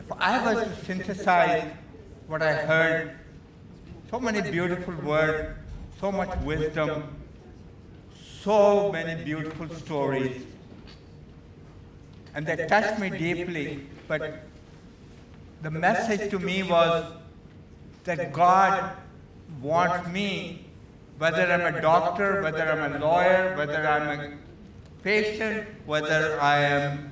If I was to synthesize what I heard, so many beautiful words, so much wisdom, so many beautiful stories, and they touched me deeply. But the message to me was that God wants me, whether I'm a doctor, whether I'm a lawyer, whether I'm a patient, whether I am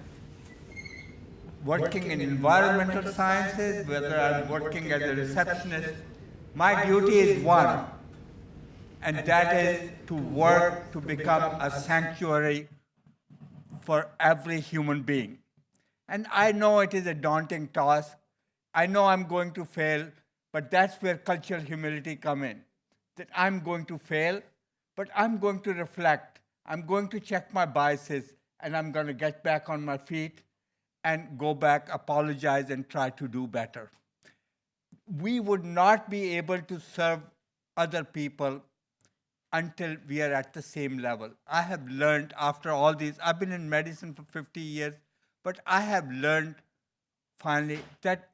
working in environmental sciences, whether I'm working as a receptionist, my duty is one, and that is to work to become a sanctuary for every human being. And I know it is a daunting task. I know I'm going to fail, but that's where cultural humility come in. That I'm going to fail, but I'm going to reflect. I'm going to check my biases, and I'm going to get back on my feet and go back, apologize, and try to do better. We would not be able to serve other people until we are at the same level. I have learned after all these, I've been in medicine for 50 years, but I have learned finally that,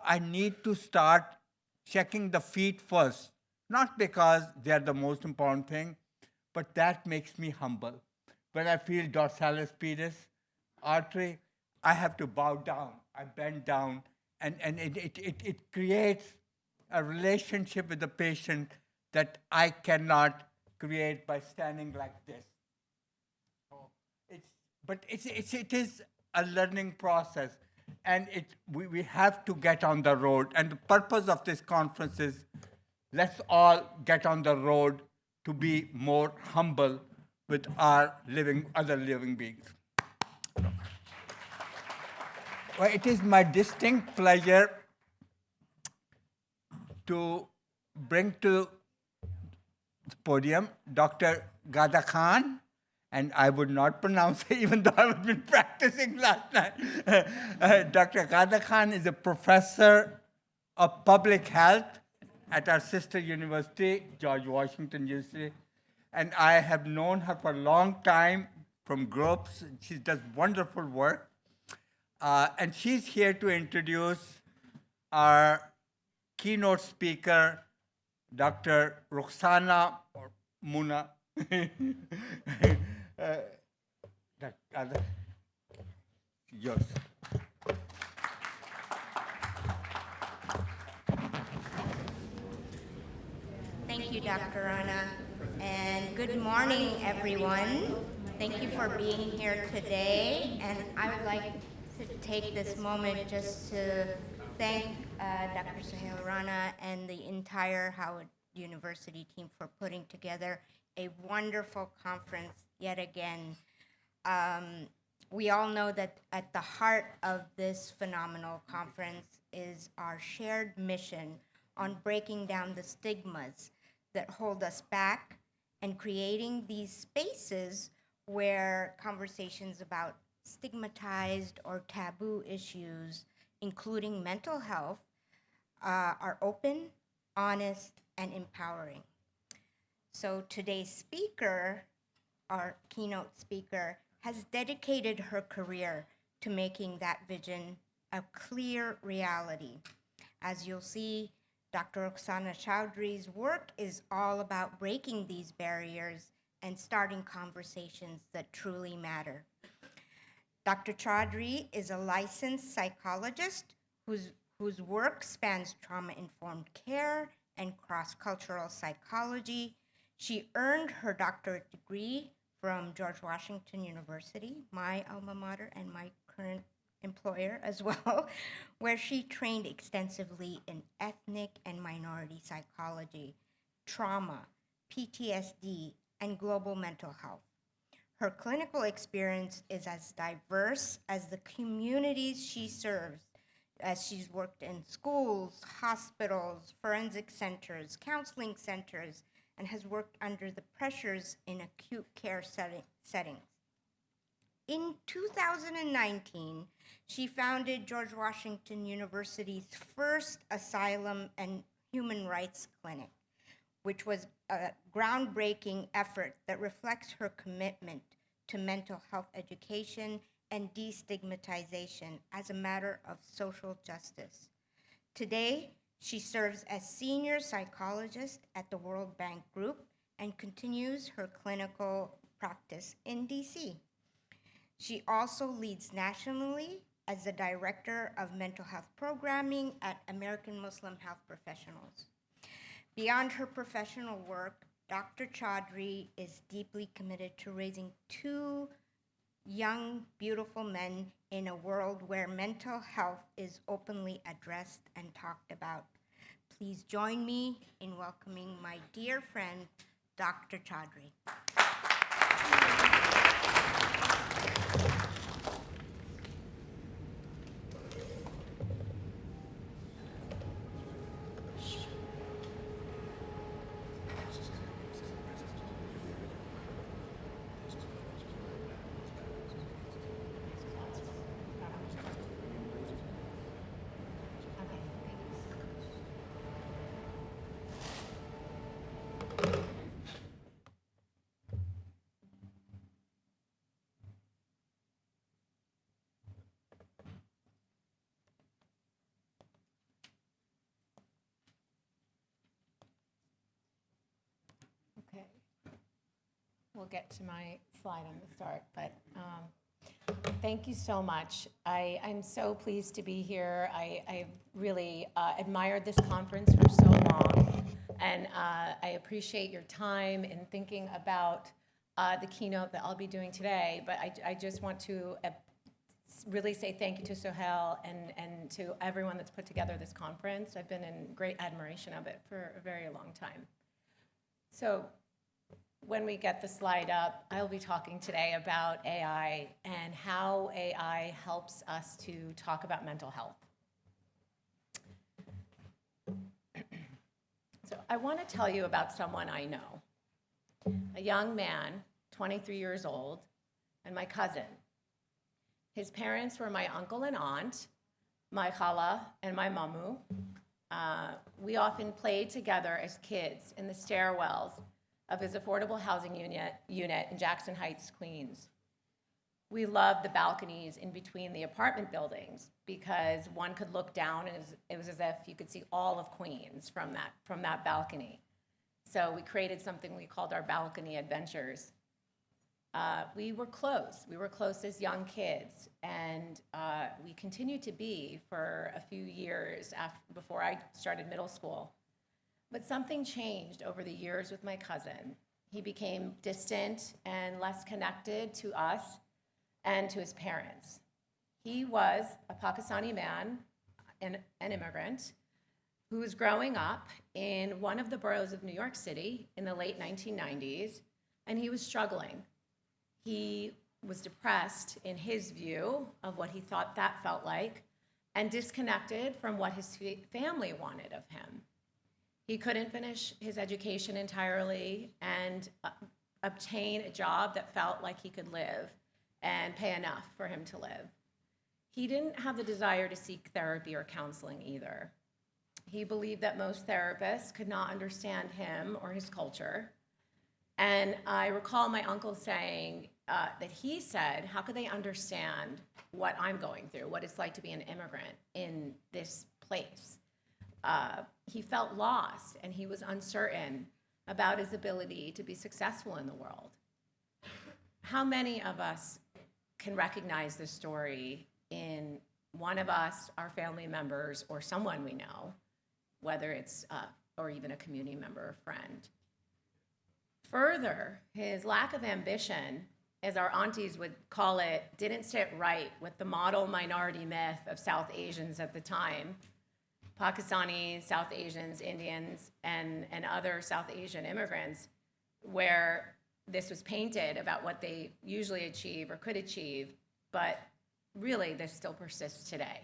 I need to start checking the feet first, not because they're the most important thing, but that makes me humble. When I feel dorsalis pedis artery, I have to bow down. I bend down, and it creates a relationship with the patient that I cannot create by standing like this. It is a learning process, and we have to get on the road. And the purpose of this conference is let's all get on the road to be more humble with our other living beings. Well, it is my distinct pleasure to bring to the podium Dr. Gada Khan, and I would not pronounce it even though I've been practicing last night. Dr. Gada Khan is a professor of public health at our sister university, George Washington University. And I have known her for a long time from groups. She does wonderful work. And she's here to introduce our keynote speaker, Dr. Roxana or Muna. Yours. Thank you, Dr. Rana, and good morning, everyone. Thank you for being here today, and I would like to take this moment just to thank Dr. Sahil Rana and the entire Howard University team for putting together a wonderful conference yet again. We all know that at the heart of this phenomenal conference is our shared mission on breaking down the stigmas that hold us back and creating these spaces where conversations about stigmatized or taboo issues, including mental health, are open, honest, and empowering. So today's speaker, our keynote speaker, has dedicated her career to making that vision a clear reality. As you'll see, Dr. Oksana Chowdhury's work is all about breaking these barriers and starting conversations that truly matter. Dr. Chowdhury is a licensed psychologist whose work spans trauma-informed care and cross-cultural psychology. She earned her doctorate degree from George Washington University, my alma mater and my current employer as well, where she trained extensively in ethnic and minority psychology, trauma, PTSD, and global mental health. Her clinical experience is as diverse as the communities she serves, as she's worked in schools, hospitals, forensic centers, counseling centers, and has worked under the pressures in acute care settings. In 2019, she founded George Washington University's first asylum and human rights clinic, which was a groundbreaking effort that reflects her commitment to mental health education and destigmatization as a matter of social justice. Today, she serves as senior psychologist at the World Bank Group and continues her clinical practice in DC. She also leads nationally as the director of mental health programming at American Muslim Health Professionals. Beyond her professional work, Dr. Chaudhry is deeply committed to raising two young, beautiful men in a world where mental health is openly addressed and talked about. Please join me in welcoming my dear friend, Dr. Chaudhry. Okay. We'll get to my slide on the start, but thank you so much. I'm so pleased to be here. I really admired this conference for so long, and I appreciate your time in thinking about the keynote that I'll be doing today, but I just want to really say thank you to Sohail and to everyone that's put together this conference. I've been in great admiration of it for a very long time. So when we get the slide up, I'll be talking today about AI and how AI helps us to talk about mental health. So I want to tell you about someone I know, a young man, 23 years old, and my cousin. His parents were my uncle and aunt, my khala and my mamu. We often played together as kids in the stairwells of his affordable housing unit in Jackson Heights, Queens. We loved the balconies in between the apartment buildings because one could look down and it was as if you could see all of Queens from that balcony. So we created something we called our balcony adventures. We were close. We were close as young kids, and we continued to be for a few years before I started middle school. But something changed over the years with my cousin. He became distant and less connected to us and to his parents. He was a Pakistani man, an immigrant, who was growing up in one of the boroughs of New York City in the late 1990s, and he was struggling. He was depressed in his view of what he thought that felt like, and disconnected from what his family wanted of him. He couldn't finish his education entirely and obtain a job that felt like he could live and pay enough for him to live. He didn't have the desire to seek therapy or counseling either. He believed that most therapists could not understand him or his culture. And I recall my uncle saying that he said, how could they understand what I'm going through, what it's like to be an immigrant in this place? He felt lost, and he was uncertain about his ability to be successful in the world. How many of us can recognize this story in one of us, our family members, or someone we know, whether it's, or even a community member or friend? Further, his lack of ambition, as our aunties would call it, didn't sit right with the model minority myth of South Asians at the time. Pakistanis, South Asians, Indians, and other South Asian immigrants, where this was painted about what they usually achieve or could achieve, but really this still persists today.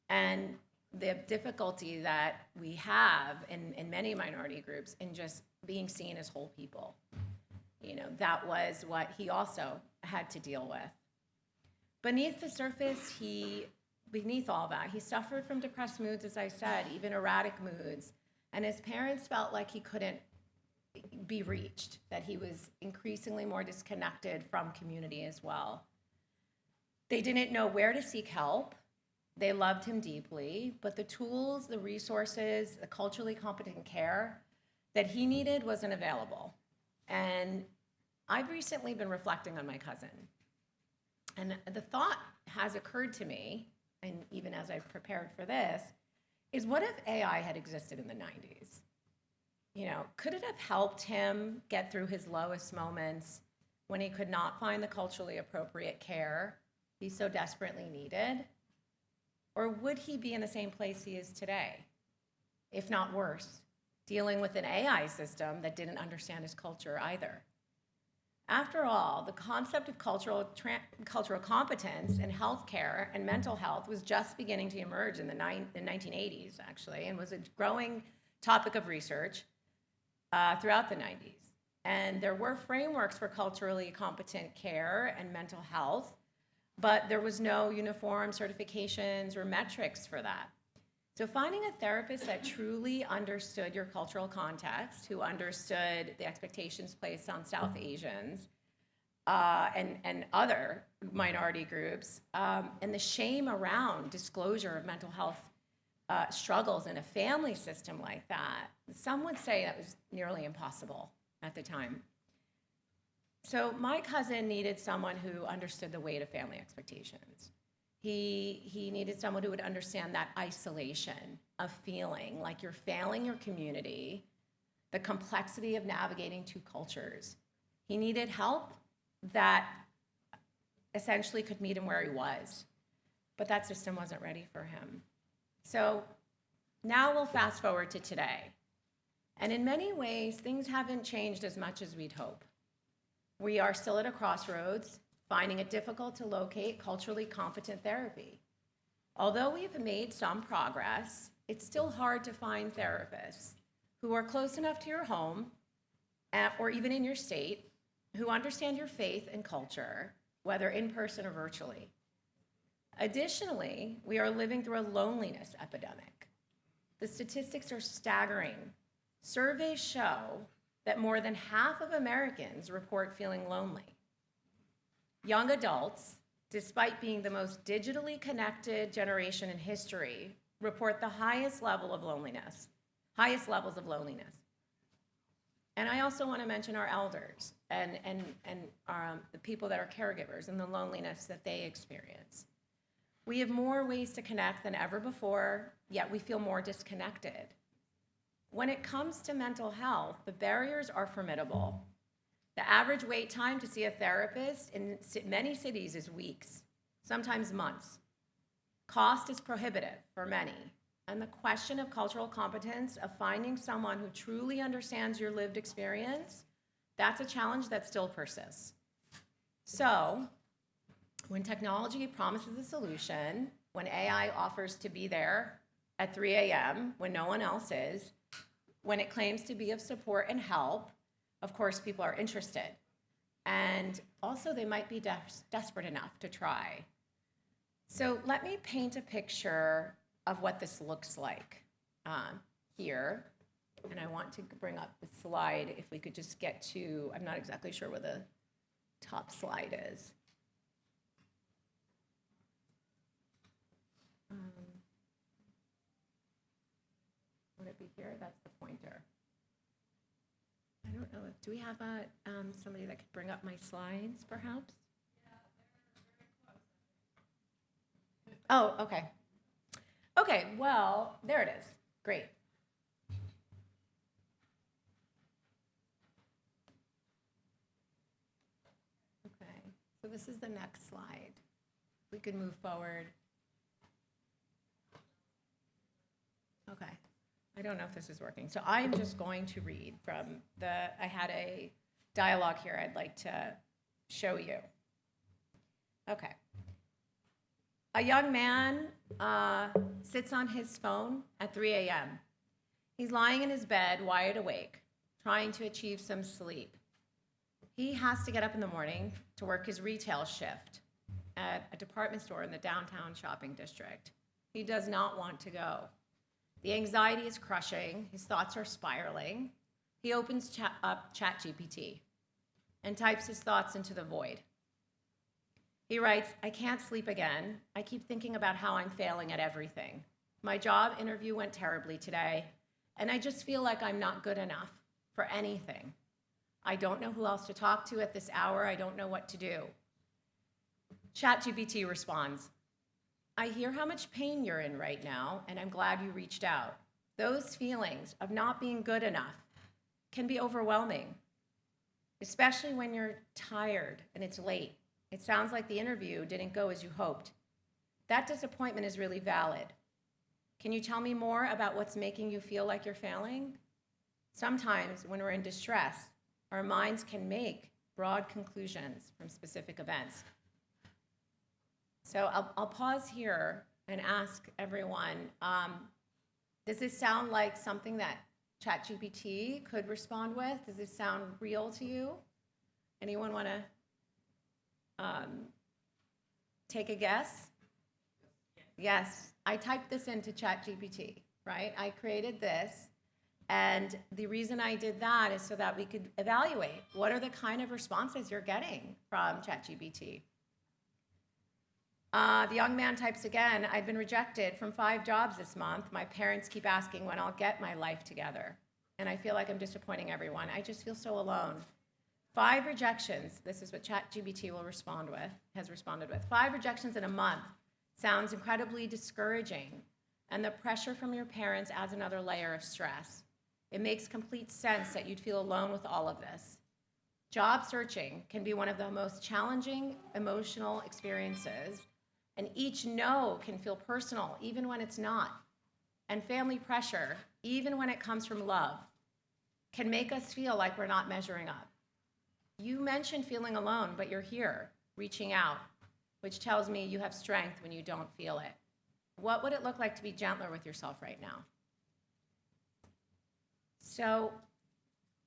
And the difficulty that we have in many minority groups in just being seen as whole people. That was what he also had to deal with. Beneath the surface, beneath all that, he suffered from depressed moods, as I said, even erratic moods. And his parents felt like he couldn't be reached, that he was increasingly more disconnected from community as well. They didn't know where to seek help. They loved him deeply, but the tools, the resources, the culturally competent care that he needed wasn't available. And I've recently been reflecting on my cousin. And the thought has occurred to me, and even as I've prepared for this, is what if AI had existed in the 90s? You know, could it have helped him get through his lowest moments when he could not find the culturally appropriate care he so desperately needed? Or would he be in the same place he is today, if not worse, dealing with an AI system that didn't understand his culture either? After all, the concept of cultural competence in healthcare and mental health was just beginning to emerge in the 1980s, actually, and was a growing topic of research throughout the 90s. And there were frameworks for culturally competent care and mental health, but there was no uniform certifications or metrics for that. So finding a therapist that truly understood your cultural context, who understood the expectations placed on South Asians and other minority groups, and the shame around disclosure of mental health struggles in a family system like that, some would say that was nearly impossible at the time. So my cousin needed someone who understood the weight of family expectations. He needed someone who would understand that isolation of feeling like you're failing your community, the complexity of navigating two cultures. He needed help that essentially could meet him where he was, but that system wasn't ready for him. So now we'll fast forward to today. And in many ways, things haven't changed as much as we'd hope. We are still at a crossroads, finding it difficult to locate culturally competent therapy. Although we've made some progress, it's still hard to find therapists who are close enough to your home or even in your state, who understand your faith and culture, whether in person or virtually. Additionally, we are living through a loneliness epidemic. The statistics are staggering. Surveys show that more than half of Americans report feeling lonely. Young adults, despite being the most digitally connected generation in history, report the highest levels of loneliness. And I also want to mention our elders and the people that are caregivers and the loneliness that they experience. We have more ways to connect than ever before, yet we feel more disconnected. When it comes to mental health, the barriers are formidable. The average wait time to see a therapist in many cities is weeks, sometimes months. Cost is prohibitive for many, and the question of cultural competence, of finding someone who truly understands your lived experience, that's a challenge that still persists. So, when technology promises a solution, when AI offers to be there at 3 a.m. when no one else is, when it claims to be of support and help, of course, people are interested. And also, they might be desperate enough to try. So let me paint a picture of what this looks like here. And I want to bring up the slide, if we could just get to, I'm not exactly sure where the top slide is. Would it be here? That's the pointer. I don't know. Do we have somebody that could bring up my slides, perhaps? Yeah, they're very close. Oh, okay. Okay, well, there it is. Great. Okay, so this is the next slide. We could move forward. Okay. I don't know if this is working. So I'm just going to read from I had a dialogue here I'd like to show you. Okay. A young man sits on his phone at 3 a.m. He's lying in his bed, wide awake, trying to achieve some sleep. He has to get up in the morning to work his retail shift at a department store in the downtown shopping district. He does not want to go. The anxiety is crushing. His thoughts are spiraling. He opens up ChatGPT and types his thoughts into the void. He writes, I can't sleep again. I keep thinking about how I'm failing at everything. My job interview went terribly today, and I just feel like I'm not good enough for anything. I don't know who else to talk to at this hour. I don't know what to do. ChatGPT responds, I hear how much pain you're in right now, and I'm glad you reached out. Those feelings of not being good enough can be overwhelming, especially when you're tired and it's late. It sounds like the interview didn't go as you hoped. That disappointment is really valid. Can you tell me more about what's making you feel like you're failing? Sometimes when we're in distress, our minds can make broad conclusions from specific events. So I'll pause here and ask everyone, does this sound like something that ChatGPT could respond with? Does this sound real to you? Anyone want to take a guess? Yes, I typed this into ChatGPT, right? I created this, and the reason I did that is so that we could evaluate what are the kind of responses you're getting from ChatGPT. The young man types again, I've been rejected from 5 jobs this month. My parents keep asking when I'll get my life together, and I feel like I'm disappointing everyone. I just feel so alone. 5 rejections, this is what ChatGPT has responded with. 5 rejections in a month sounds incredibly discouraging, and the pressure from your parents adds another layer of stress. It makes complete sense that you'd feel alone with all of this. Job searching can be one of the most challenging emotional experiences, and each no can feel personal, even when it's not. And family pressure, even when it comes from love, can make us feel like we're not measuring up. You mentioned feeling alone, but you're here, reaching out, which tells me you have strength when you don't feel it. What would it look like to be gentler with yourself right now? So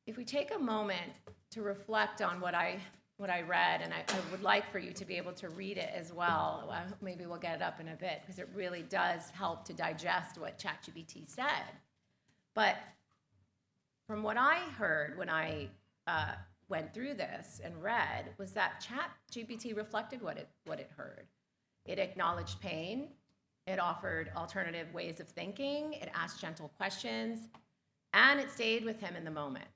if we take a moment to reflect on what I read, and I would like for you to be able to read it as well. Maybe we'll get it up in a bit, because it really does help to digest what ChatGPT said. But from what I heard when I went through this and read, was that ChatGPT reflected what it heard. It acknowledged pain, it offered alternative ways of thinking, it asked gentle questions, and it stayed with him in the moment.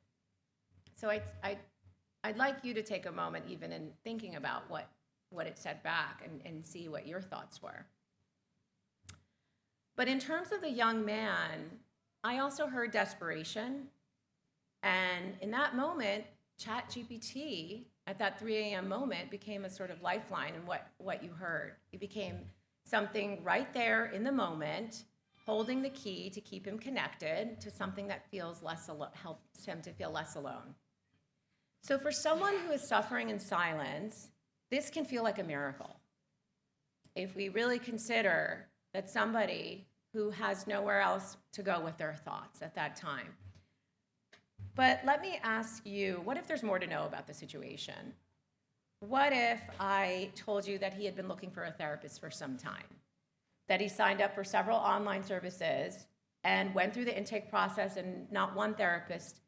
So I'd like you to take a moment even in thinking about what it said back and see what your thoughts were. But in terms of the young man, I also heard desperation. And in that moment, ChatGPT, at that 3 a.m. moment, became a sort of lifeline in what you heard. It became something right there in the moment, holding the key to keep him connected to something that helps him to feel less alone. So for someone who is suffering in silence, this can feel like a miracle. If we really consider that somebody who has nowhere else to go with their thoughts at that time. But let me ask you, what if there's more to know about the situation? What if I told you that he had been looking for a therapist for some time, that he signed up for several online services and went through the intake process and not one therapist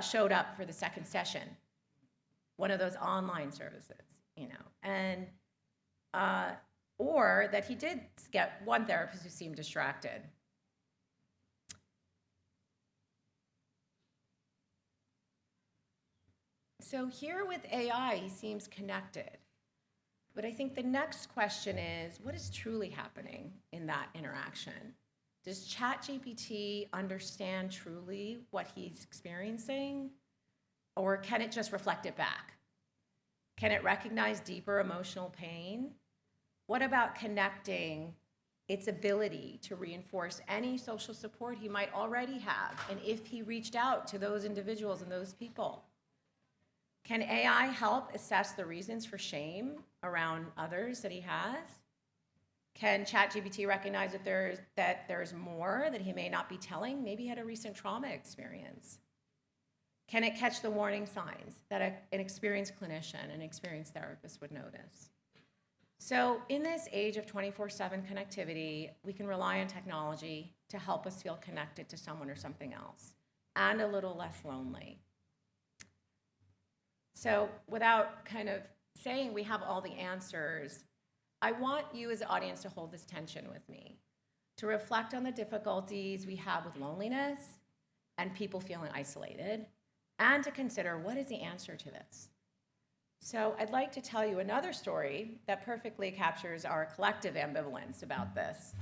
showed up for the second session, one of those online services, and or that he did get one therapist who seemed distracted. So here with AI, he seems connected. But I think the next question is, what is truly happening in that interaction? Does ChatGPT understand truly what he's experiencing? Or can it just reflect it back? Can it recognize deeper emotional pain? What about connecting its ability to reinforce any social support he might already have, and if he reached out to those individuals and those people? Can AI help assess the reasons for shame around others that he has? Can ChatGPT recognize that there's more that he may not be telling? Maybe he had a recent trauma experience. Can it catch the warning signs that an experienced clinician, an experienced therapist would notice? So in this age of 24/7 connectivity, we can rely on technology to help us feel connected to someone or something else, and a little less lonely. So without kind of saying we have all the answers, I want you as an audience to hold this tension with me, to reflect on the difficulties we have with loneliness and people feeling isolated, and to consider what is the answer to this. So I'd like to tell you another story that perfectly captures our collective ambivalence about this.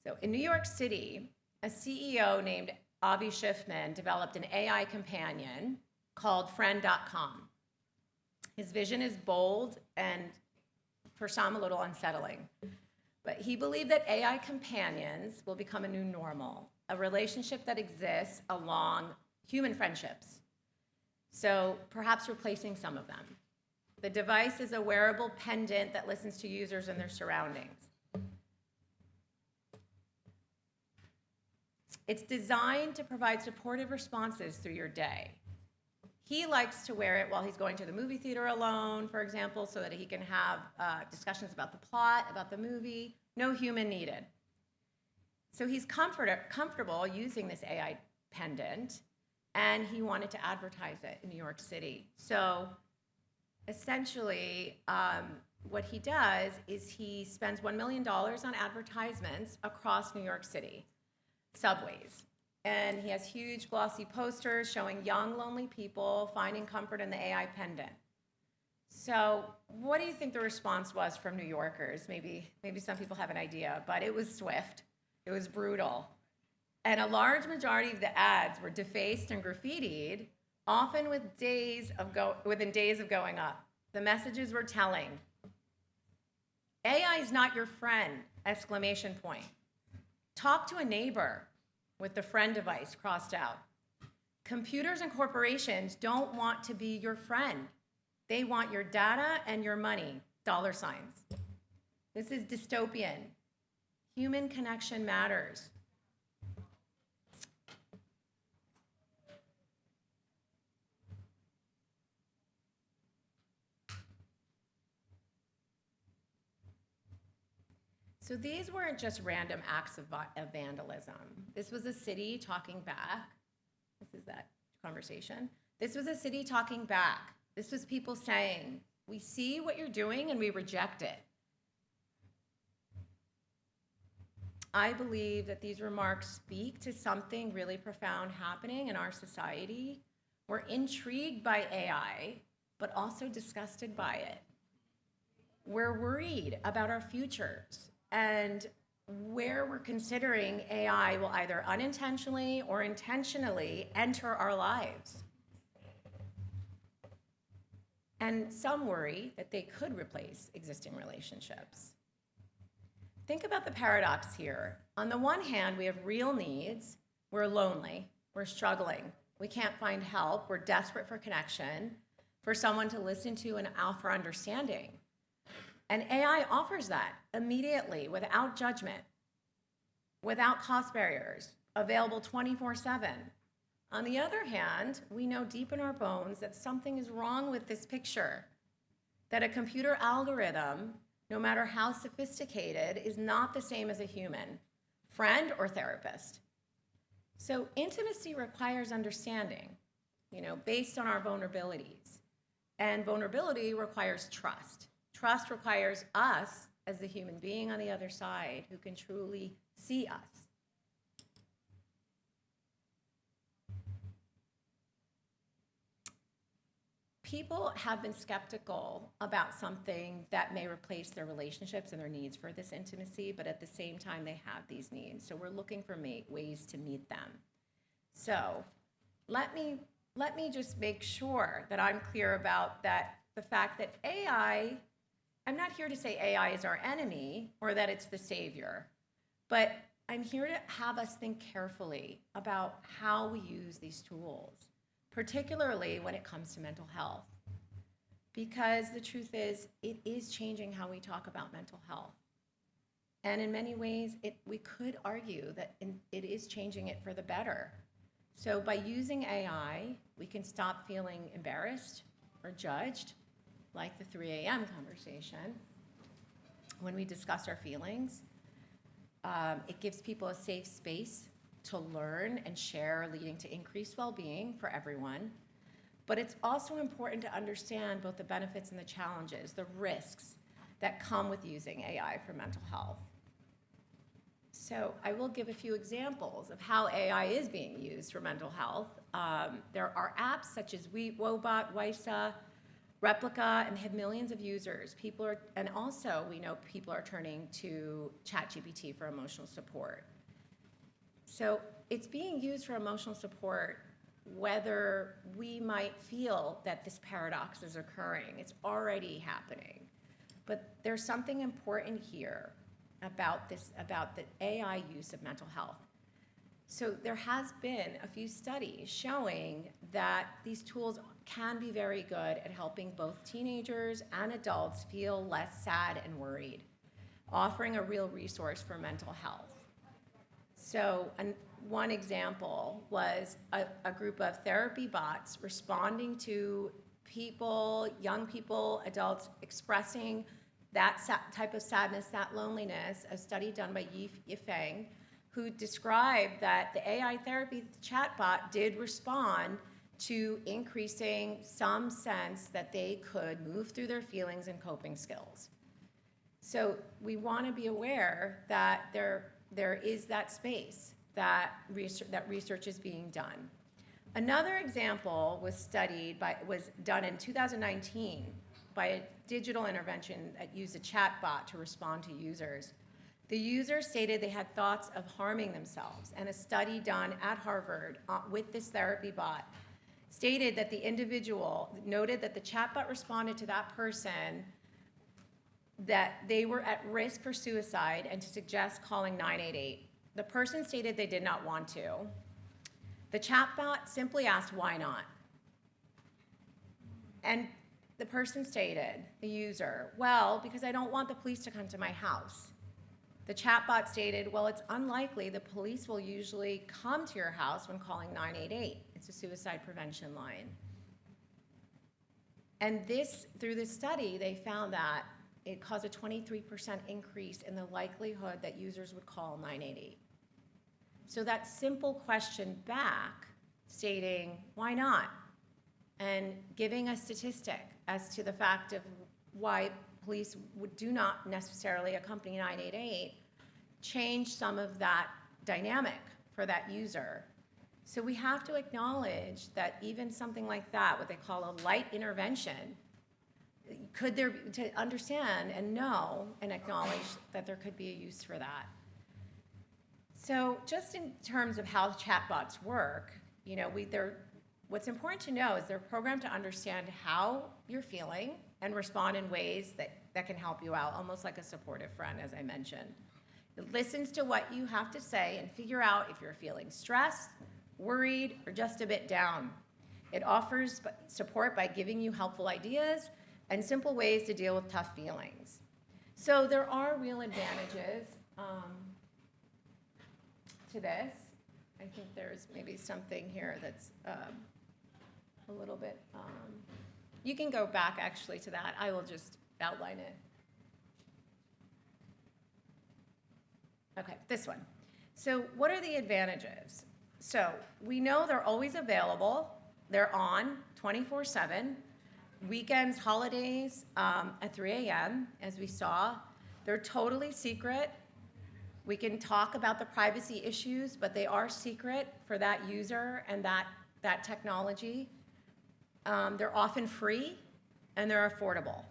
So in New York City, a CEO named Avi Schiffman developed an AI companion called Friend.com. His vision is bold and, for some, a little unsettling. But he believed that AI companions will become a new normal, a relationship that exists along human friendships. So perhaps replacing some of them. The device is a wearable pendant that listens to users and their surroundings. It's designed to provide supportive responses through your day. He likes to wear it while he's going to the movie theater alone, for example, so that he can have discussions about the plot, about the movie. No human needed. So he's comfortable using this AI pendant, and he wanted to advertise it in New York City. So essentially, what he does is he spends $1 million on advertisements across New York City, subways. And he has huge glossy posters showing young, lonely people finding comfort in the AI pendant. So what do you think the response was from New Yorkers? Maybe some people have an idea, but it was swift. It was brutal. And a large majority of the ads were defaced and graffitied, often within days of going up. The messages were telling. AI is not your friend, exclamation point. Talk to a neighbor, with the friend device crossed out. Computers and corporations don't want to be your friend. They want your data and your money, $signs. This is dystopian. Human connection matters. So these weren't just random acts of vandalism. This was a city talking back. This is that conversation. This was a city talking back. This was people saying, we see what you're doing and we reject it. I believe that these remarks speak to something really profound happening in our society. We're intrigued by AI, but also disgusted by it. We're worried about our futures, and where we're considering AI will either unintentionally or intentionally enter our lives. And some worry that they could replace existing relationships. Think about the paradox here. On the one hand, we have real needs. We're lonely. We're struggling. We can't find help. We're desperate for connection, for someone to listen to and offer understanding. And AI offers that immediately, without judgment, without cost barriers, available 24/7. On the other hand, we know deep in our bones that something is wrong with this picture, that a computer algorithm, no matter how sophisticated, is not the same as a human, friend or therapist. So intimacy requires understanding, based on our vulnerabilities. And vulnerability requires trust. Trust requires us as the human being on the other side who can truly see us. People have been skeptical about something that may replace their relationships and their needs for this intimacy, but at the same time, they have these needs. So we're looking for ways to meet them. So let me just make sure that I'm clear about the fact that AI, I'm not here to say AI is our enemy or that it's the savior, but I'm here to have us think carefully about how we use these tools, particularly when it comes to mental health. Because the truth is, it is changing how we talk about mental health. And in many ways, we could argue that it is changing it for the better. So by using AI, we can stop feeling embarrassed or judged, like the 3 a.m. conversation, when we discuss our feelings. It gives people a safe space to learn and share, leading to increased well-being for everyone. But it's also important to understand both the benefits and the challenges, the risks that come with using AI for mental health. So I will give a few examples of how AI is being used for mental health. There are apps such as Wobot, Wysa, Replica, and have millions of users. And also we know people are turning to ChatGPT for emotional support. So it's being used for emotional support whether we might feel that this paradox is occurring. It's already happening. But there's something important here about the AI use of mental health. So there has been a few studies showing that these tools can be very good at helping both teenagers and adults feel less sad and worried, offering a real resource for mental health. So one example was a group of therapy bots responding to people, young people, adults, expressing that type of sadness, that loneliness, a study done by Yifeng, who described that the AI therapy chatbot did respond to increasing some sense that they could move through their feelings and coping skills. So we want to be aware that there is that space, that research is being done. Another example was done in 2019 by a digital intervention that used a chatbot to respond to users. The user stated they had thoughts of harming themselves, and a study done at Harvard with this therapy bot stated that the individual noted that the chatbot responded to that person that they were at risk for suicide and to suggest calling 988. The person stated they did not want to. The chatbot simply asked, why not? And the person stated, the user, well, because I don't want the police to come to my house. The chatbot stated, well, it's unlikely the police will usually come to your house when calling 988. It's a suicide prevention line. And through this study, they found that it caused a 23% increase in the likelihood that users would call 988. So that simple question back, stating, why not? And giving a statistic as to the fact of why police do not necessarily accompany 988, change some of that dynamic for that user. So we have to acknowledge that even something like that, what they call a light intervention, to understand and know and acknowledge that there could be a use for that. So just in terms of how chatbots work, what's important to know is they're programmed to understand how you're feeling and respond in ways that can help you out, almost like a supportive friend, as I mentioned. It listens to what you have to say and figure out if you're feeling stressed, worried, or just a bit down. It offers support by giving you helpful ideas and simple ways to deal with tough feelings. So there are real advantages to this. I think there's maybe something here that's a little bit, you can go back actually to that. I will just outline it. Okay, this one. So what are the advantages? So we know they're always available. They're on 24/7. Weekends, holidays, at 3 a.m., as we saw. They're totally secret. We can talk about the privacy issues, but they are secret for that user and that technology. They're often free and they're affordable.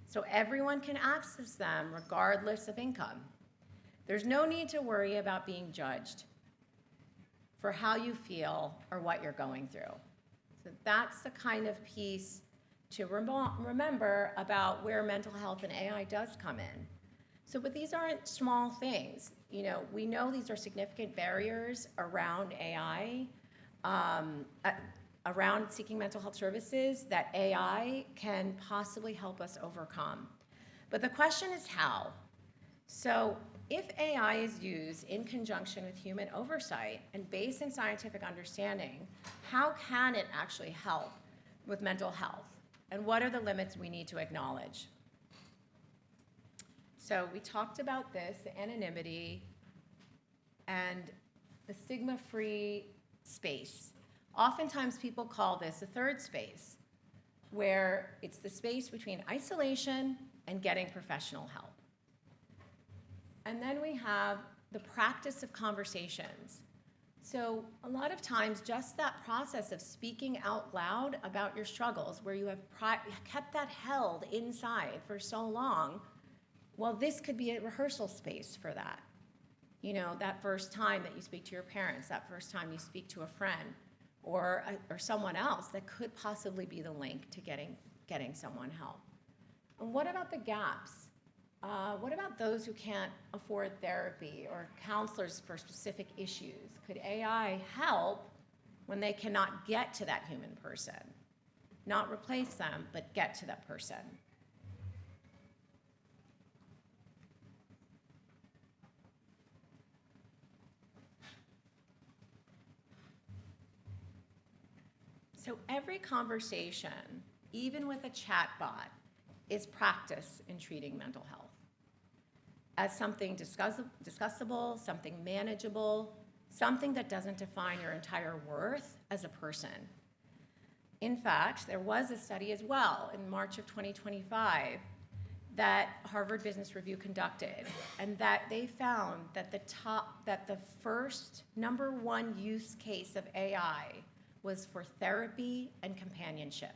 So everyone can access them regardless of income. There's no need to worry about being judged for how you feel or what you're going through. So that's the kind of piece to remember about where mental health and AI does come in. So, but these aren't small things. We know these are significant barriers around AI, around seeking mental health services that AI can possibly help us overcome. But the question is how? So if AI is used in conjunction with human oversight and based in scientific understanding, how can it actually help with mental health? And what are the limits we need to acknowledge? So we talked about this, the anonymity and the stigma-free space. Oftentimes people call this a third space, where it's the space between isolation and getting professional help. And then we have the practice of conversations. So a lot of times, just that process of speaking out loud about your struggles, where you have kept that held inside for so long, well, this could be a rehearsal space for that. You know, that first time that you speak to your parents, that first time you speak to a friend or someone else, that could possibly be the link to getting someone help. And what about the gaps? What about those who can't afford therapy or counselors for specific issues? Could AI help when they cannot get to that human person? Not replace them, but get to that person. So every conversation, even with a chatbot, is practice in treating mental health as something discussable, something manageable, something that doesn't define your entire worth as a person. In fact, there was a study as well in March of 2025 that Harvard Business Review conducted, and that they found that the first number one use case of AI was for therapy and companionship.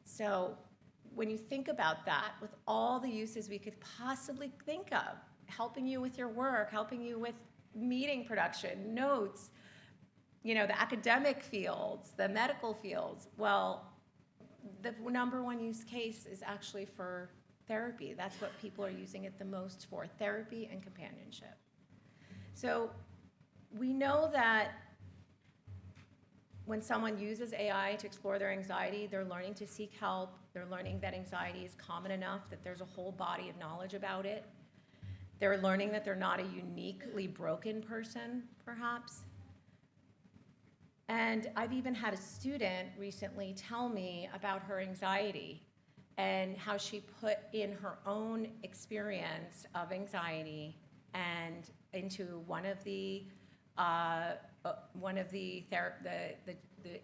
So when you think about that, with all the uses we could possibly think of, helping you with your work, helping you with meeting production, notes, you know, the academic fields, the medical fields, well, the number one use case is actually for therapy. That's what people are using it the most for, therapy and companionship. So we know that when someone uses AI to explore their anxiety, they're learning to seek help. They're learning that anxiety is common enough that there's a whole body of knowledge about it. They're learning that they're not a uniquely broken person, perhaps. And I've even had a student recently tell me about her anxiety and how she put in her own experience of anxiety and into one of the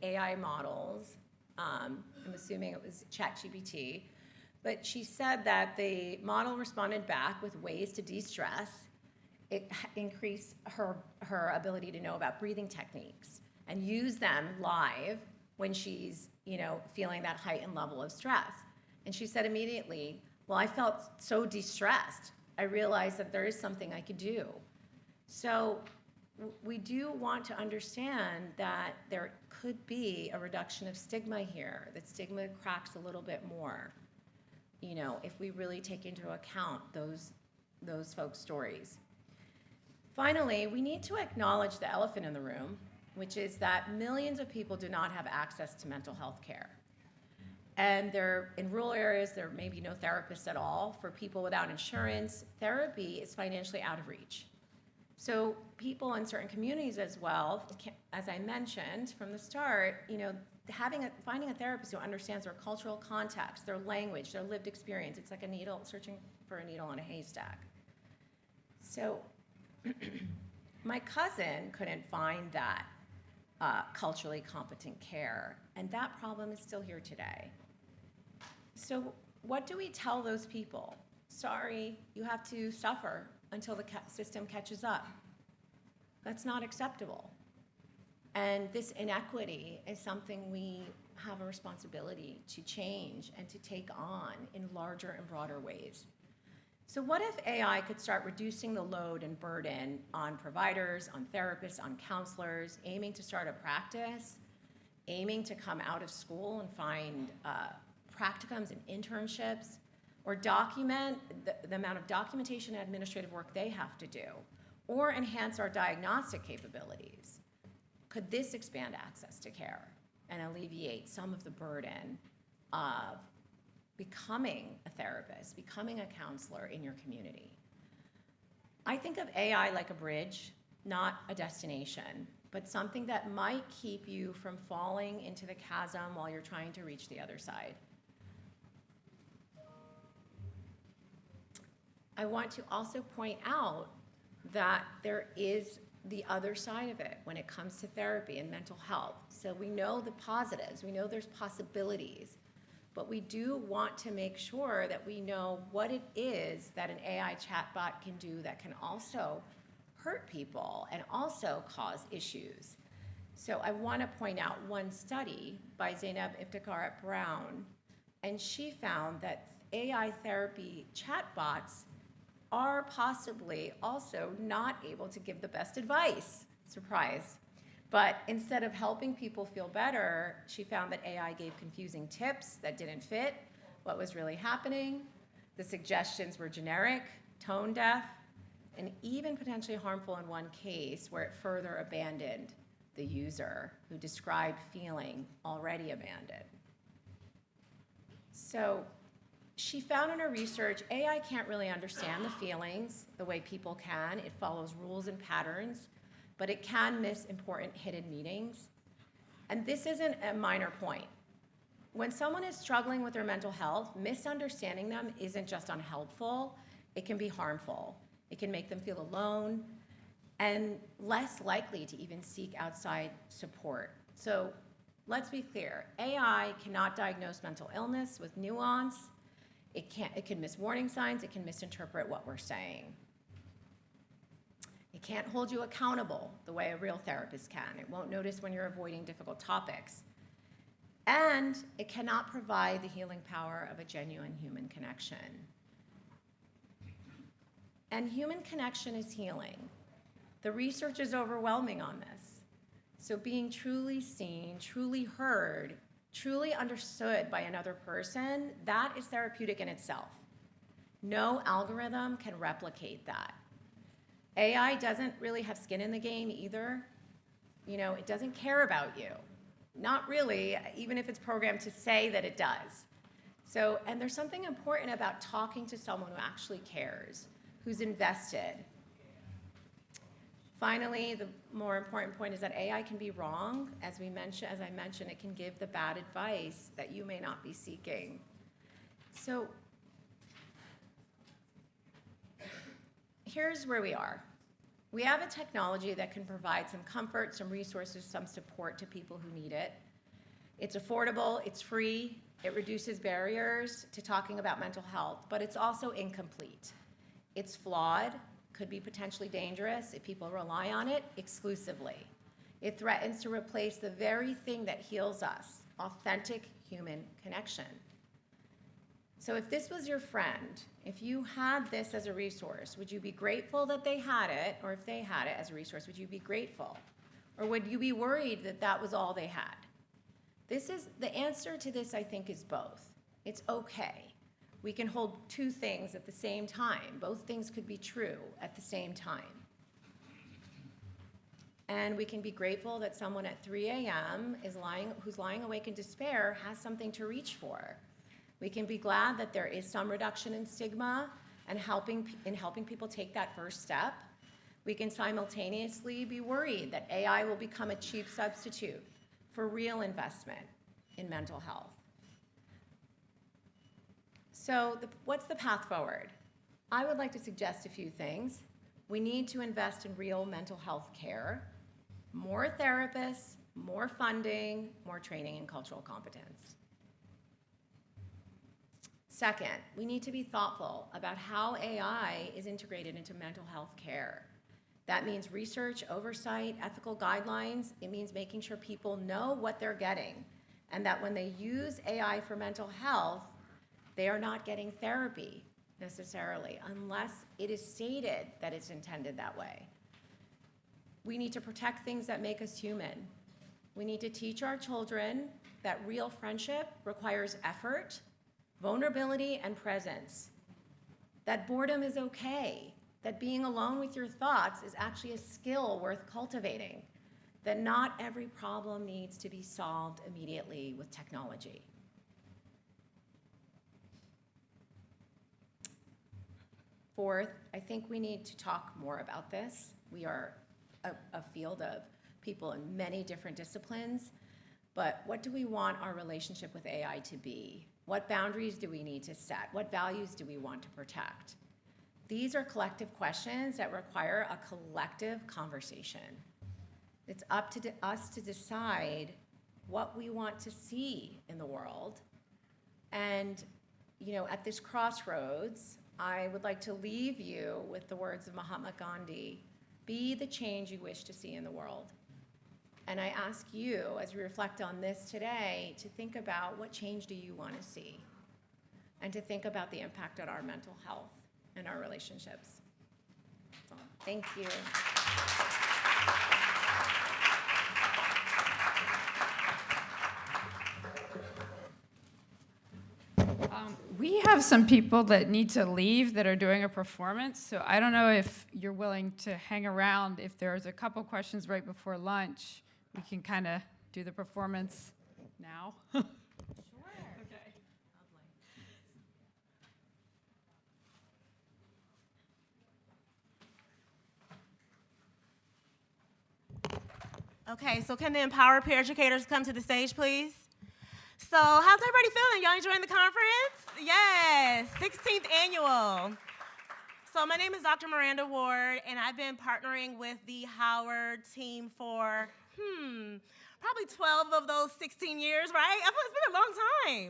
AI models. I'm assuming it was ChatGPT, but she said that the model responded back with ways to de-stress. It increased her ability to know about breathing techniques and use them live when she's, you know, feeling that heightened level of stress. And she said immediately, well, I felt so de-stressed. I realized that there is something I could do. So we do want to understand that there could be a reduction of stigma here, that stigma cracks a little bit more, you know, if we really take into account those folks' stories. Finally, we need to acknowledge the elephant in the room, which is that millions of people do not have access to mental health care. And in rural areas, there may be no therapists at all. For people without insurance, therapy is financially out of reach. So people in certain communities as well, as I mentioned from the start, you know, finding a therapist who understands their cultural context, their language, their lived experience, it's like a needle, searching for a needle in a haystack. So my cousin couldn't find that culturally competent care, and that problem is still here today. So what do we tell those people? Sorry, you have to suffer until the system catches up. That's not acceptable. And this inequity is something we have a responsibility to change and to take on in larger and broader ways. So what if AI could start reducing the load and burden on providers, on therapists, on counselors, aiming to start a practice, aiming to come out of school and find practicums and internships, or document the amount of documentation and administrative work they have to do, or enhance our diagnostic capabilities? Could this expand access to care and alleviate some of the burden of becoming a therapist, becoming a counselor in your community? I think of AI like a bridge, not a destination, but something that might keep you from falling into the chasm while you're trying to reach the other side. I want to also point out that there is the other side of it when it comes to therapy and mental health. So we know the positives, we know there's possibilities, but we do want to make sure that we know what it is that an AI chatbot can do that can also hurt people and also cause issues. So I want to point out one study by Zainab Iftikhar at Brown, and she found that AI therapy chatbots are possibly also not able to give the best advice. Surprise. But instead of helping people feel better, she found that AI gave confusing tips that didn't fit what was really happening. The suggestions were generic, tone deaf, and even potentially harmful in one case where it further abandoned the user who described feeling already abandoned. So she found in her research, AI can't really understand the feelings the way people can. It follows rules and patterns, but it can miss important hidden meanings. And this isn't a minor point. When someone is struggling with their mental health, misunderstanding them isn't just unhelpful, it can be harmful. It can make them feel alone and less likely to even seek outside support. So let's be clear, AI cannot diagnose mental illness with nuance. It can miss warning signs, it can misinterpret what we're saying. It can't hold you accountable the way a real therapist can. It won't notice when you're avoiding difficult topics. And it cannot provide the healing power of a genuine human connection. And human connection is healing. The research is overwhelming on this. So being truly seen, truly heard, truly understood by another person, that is therapeutic in itself. No algorithm can replicate that. AI doesn't really have skin in the game either. You know, it doesn't care about you. Not really, even if it's programmed to say that it does. So, and there's something important about talking to someone who actually cares, who's invested. Finally, the more important point is that AI can be wrong. As I mentioned, it can give the bad advice that you may not be seeking. So here's where we are. We have a technology that can provide some comfort, some resources, some support to people who need it. It's affordable, it's free, it reduces barriers to talking about mental health, but it's also incomplete. It's flawed, could be potentially dangerous if people rely on it exclusively. It threatens to replace the very thing that heals us, authentic human connection. So if this was your friend, if you had this as a resource, would you be grateful that they had it? Or if they had it as a resource, would you be grateful? Or would you be worried that that was all they had? The answer to this, I think, is both. It's okay. We can hold two things at the same time. Both things could be true at the same time. And we can be grateful that someone at 3 a.m. who's lying awake in despair has something to reach for. We can be glad that there is some reduction in stigma and helping people take that first step. We can simultaneously be worried that AI will become a cheap substitute for real investment in mental health. So what's the path forward? I would like to suggest a few things. We need to invest in real mental health care, more therapists, more funding, more training and cultural competence. Second, we need to be thoughtful about how AI is integrated into mental health care. That means research, oversight, ethical guidelines. It means making sure people know what they're getting, and that when they use AI for mental health, they are not getting therapy necessarily, unless it is stated that it's intended that way. We need to protect things that make us human. We need to teach our children that real friendship requires effort, vulnerability, and presence. That boredom is okay. That being alone with your thoughts is actually a skill worth cultivating. That not every problem needs to be solved immediately with technology. Fourth, I think we need to talk more about this. We are a field of people in many different disciplines, but what do we want our relationship with AI to be? What boundaries do we need to set? What values do we want to protect? These are collective questions that require a collective conversation. It's up to us to decide what we want to see in the world. And, at this crossroads, I would like to leave you with the words of Mahatma Gandhi: be the change you wish to see in the world. And I ask you, as we reflect on this today, to think about what change do you want to see, and to think about the impact on our mental health and our relationships. So, thank you. We have some people that need to leave that are doing a performance, so I don't know if you're willing to hang around. If there's a couple questions right before lunch, we can kind of do the performance now. Sure. Okay. Okay, so can the Empower Peer Educators come to the stage, please? So how's everybody feeling? Y'all enjoying the conference? Yes, 16th annual. So my name is Dr. Miranda Ward, and I've been partnering with the Howard team for, probably 12 of those 16 years, right? It's been a long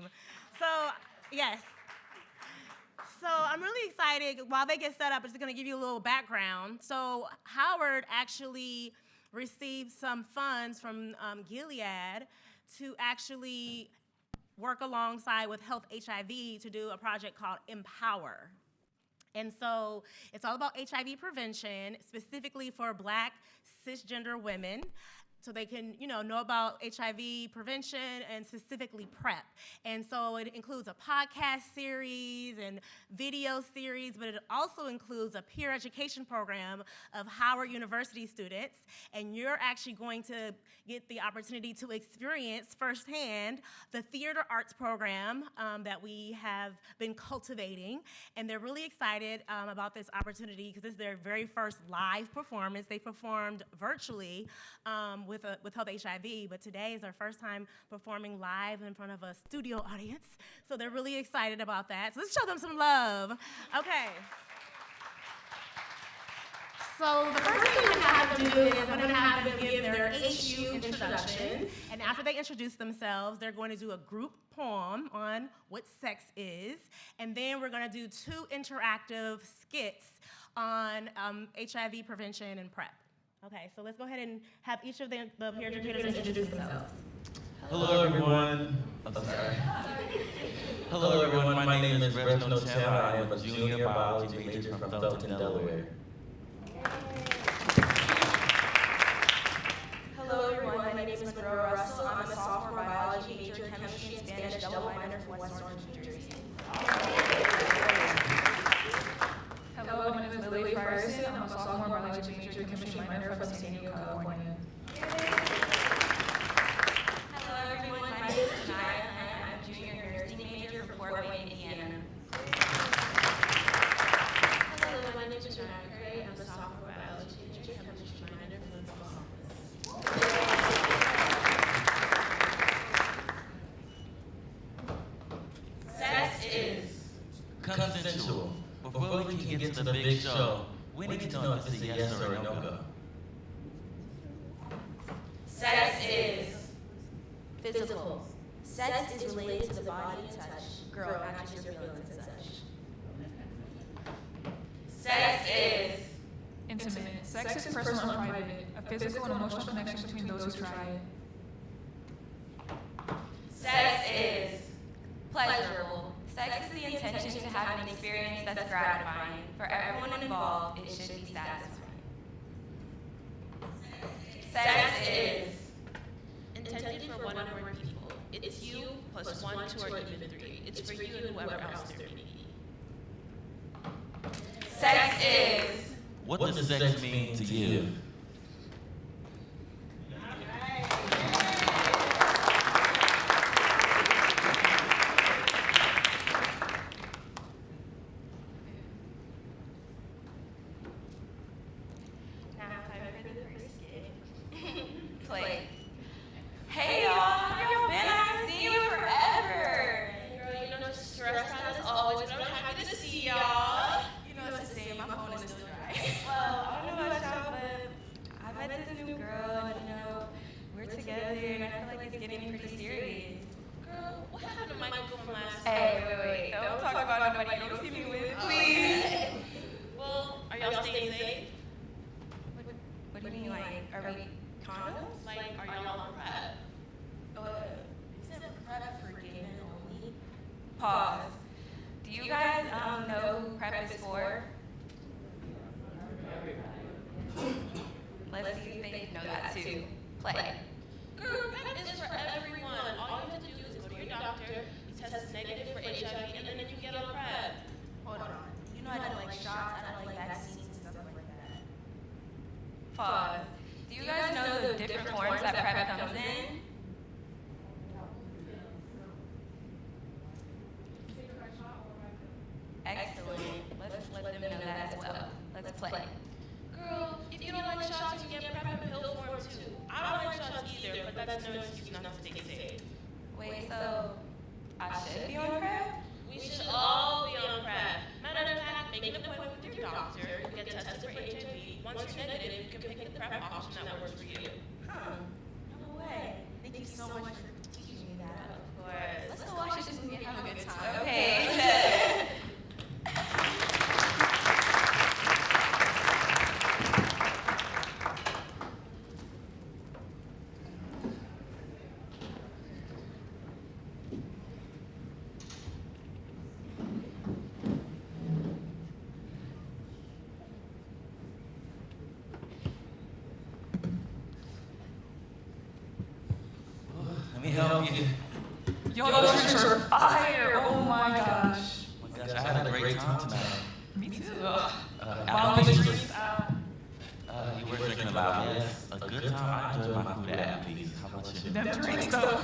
time. So, yes. So I'm really excited. While they get set up, I'm just gonna give you a little background. So Howard actually received some funds from Gilead to actually work alongside with Health HIV to do a project called Empower. And so it's all about HIV prevention, specifically for Black cisgender women, so they can, know about HIV prevention and specifically PrEP. And so it includes a podcast series and video series, but it also includes a peer education program of Howard University students. And you're actually going to get the opportunity to experience firsthand the theater arts program that we have been cultivating. And they're really excited about this opportunity because this is their very first live performance. They performed virtually with Health HIV, but today is our first time performing live in front of a studio audience. So they're really excited about that. So let's show them some love. Okay. So the first thing we're going to have them do is we're going to have them give their HU introduction. And after they introduce themselves, they're going to do a group poem on what sex is. And then we're going to do 2 interactive skits on HIV prevention and PrEP. Okay, so let's go ahead and have each of the peer educators introduce themselves. Hello, everyone. I'm sorry. Hello, everyone. My name is Reginald Taylor. I am a junior biology major from Felton, Delaware. Hello, everyone. My name is Monroe Russell. I'm a sophomore biology major, chemistry and Spanish double minor from West Orange, New Jersey. Hello, my name is Lily Frierson. I'm a sophomore biology major, chemistry minor from San Diego, California. Hello, everyone. My name is Janaya, and I'm a junior nursing major from Fort Wayne, Indiana. Hello, my name is Rana. I'm a sophomore biology major, chemistry minor from Boston. Sex is Consensual. Before we can get to the big show, we need to know if it's a yes or a no-go. Sex is physical. Sex is related to the body and touch. Girl, not just your feelings and such. Sex is Intimate. Sex is personal and private, a physical and emotional connection between those who try it. sex is pleasurable. Sex is the intention to have an experience that's gratifying. For everyone involved, it should be satisfying. Sex is intended for one or more people. It's you plus 1, 2, or even 3. It's for you and whoever else they're meeting. Sex is What does sex mean to you? Now time for the first skit. Play. Hey y'all, how y'all been? I haven't seen you in forever. Girl, you know, just stressed out as always, but I'm happy to see y'all. You know it's the same nobody you don't see me with, please. Well, are y'all staying safe? What do you mean, like, are we condoms? Like, are y'all on PrEP? Isn't PrEP for gay men only? Pause. Do you guys know who PrEP is for? Let's see if they know that too. Play. Girl, PrEP is for everyone. All you have to do is go to your doctor, you test negative for HIV, and then you get on PrEP. Hold on. You know I don't like shots, I don't like vaccines and stuff like that. Pause. Do you guys know the different forms that PrEP comes in? Excellent. Let's let them know that as well. Let's play. Girl, if you don't like shots, you get PrEP in pill form too. I don't like shots either, but that's no excuse not to stay safe. Wait, so I should be on PrEP? We should all be on PrEP. Matter of fact, make an appointment with your doctor, get tested for HIV. Once you're negative, you can pick the PrEP option that works for you. Huh. No way. Thank you so much for teaching me that. Of course. Let's go watch this movie and have a good time. Okay. Let me help you. Yo, those drinks are fire. Oh my gosh. Oh my gosh, I had a great time tonight. Me too. Applebee's was- you were drinking a lot, yes. A good time. I enjoyed my food at Applebee's. How about you? Them drinks though.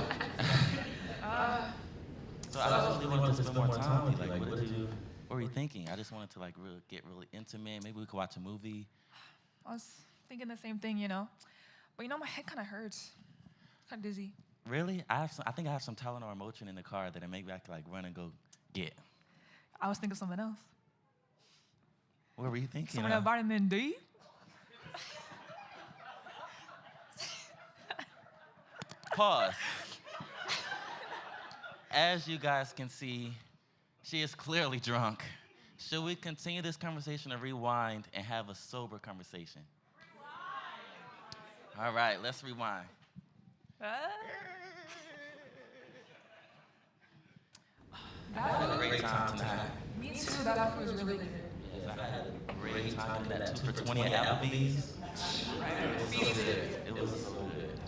So I just really wanted to spend more time with you. Like, what were you thinking? I just wanted to like really get really intimate. Maybe we could watch a movie. I was thinking the same thing, you know. But you know, my head kind of hurts. Kind of dizzy. Really? I think I have some Tylenol or Motrin in the car that maybe I could like run and go get. I was thinking something else. What were you thinking? Some of that vitamin D. Pause. As you guys can see, she is clearly drunk. Should we continue this conversation or rewind and have a sober conversation? All right, let's rewind. I had a great time tonight. Me too. That food was really good. Yes, I had a great time in that 2 for $20 at Applebee's. It was so good.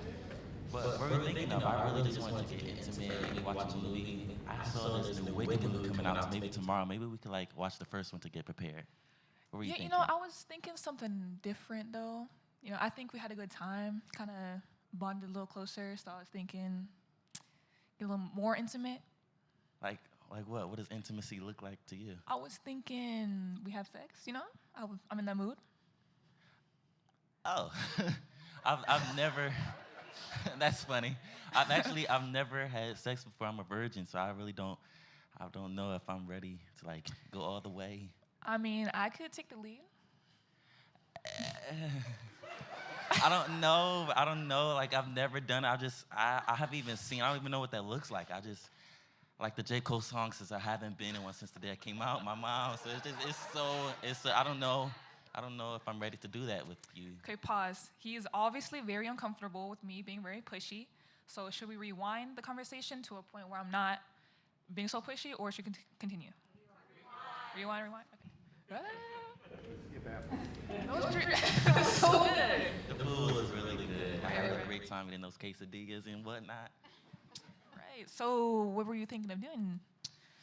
But what we're thinking of, I really just wanted to get intimate, maybe watch a movie. I saw this new Wicked movie coming out maybe tomorrow. Maybe we could like watch the first one to get prepared. What were you Yeah, thinking? you know, I was thinking something different though. You know, I think we had a good time, kind of bonded a little closer. So I was thinking, get a little more intimate. Like what? What does intimacy look like to you? I was thinking we have sex. You know, I'm in that mood. Oh, I've never. That's funny. I've never had sex before. I'm a virgin, so I don't know if I'm ready to like go all the way. I mean, I could take the lead. I don't know. Like I've never done it. I haven't even seen. I don't even know what that looks like. I just like the J. Cole song says I haven't been in one since the day I came out. My mom. So I don't know. I don't know if I'm ready to do that with you. Okay, pause. He is obviously very uncomfortable with me being very pushy. So should we rewind the conversation to a point where I'm not being so pushy, or should we continue? Rewind. Okay. Those drinks so good. The food was really good. I had a great time eating those quesadillas and whatnot. Right. So what were you thinking of doing?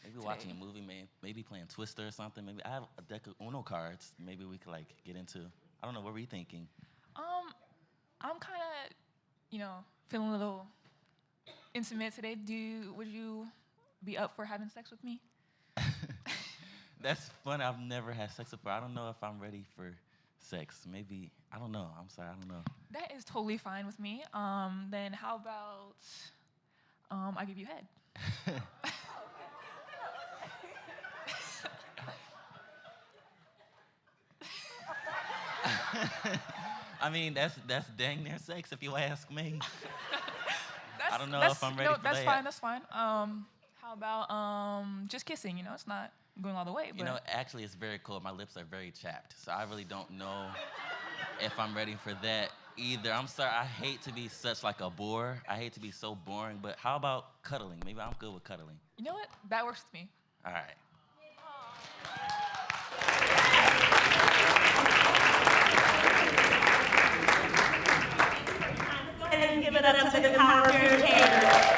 Maybe watching a movie, maybe playing Twister or something. Maybe I have a deck of Uno cards. Maybe we could like get into. I don't know. What were you thinking? I'm kind of, feeling a little intimate today. Would you be up for having sex with me? That's funny. I've never had sex before. I don't know if I'm ready for sex. Maybe I don't know. I'm sorry. I don't know. That is totally fine with me. Then how about I give you head? I mean, that's dang near sex if you ask me. I don't know if I'm ready for that. That's fine. How about just kissing? It's not going all the way. You know, actually, it's very cold. My lips are very chapped, so I really don't know if I'm ready for that either. I'm sorry. I hate to be such like a bore. I hate to be so boring. But how about cuddling? Maybe I'm good with cuddling. You know what? That works with me. All right. Go ahead and give it up to the power educators.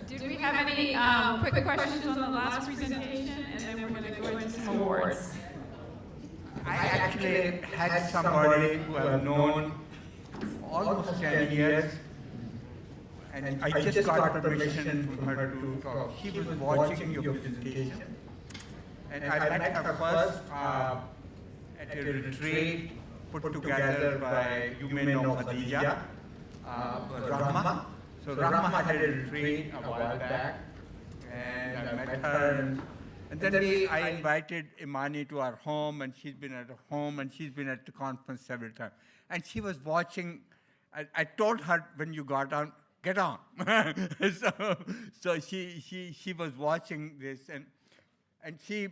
Did we have any quick questions on the last presentation? And then we're going to go into some awards. I actually had somebody who I've known almost 10 years, and I just got permission from her to talk. She was watching your presentation, and I met her first at a retreat put together by, you may know Khadija, Rana. So Rana had a retreat a while back, and I met her. And then I invited Imani to our home, and she's been at home, and she's been at the conference several times. And she was watching. I told her when you got on, get on. so she was watching this, and she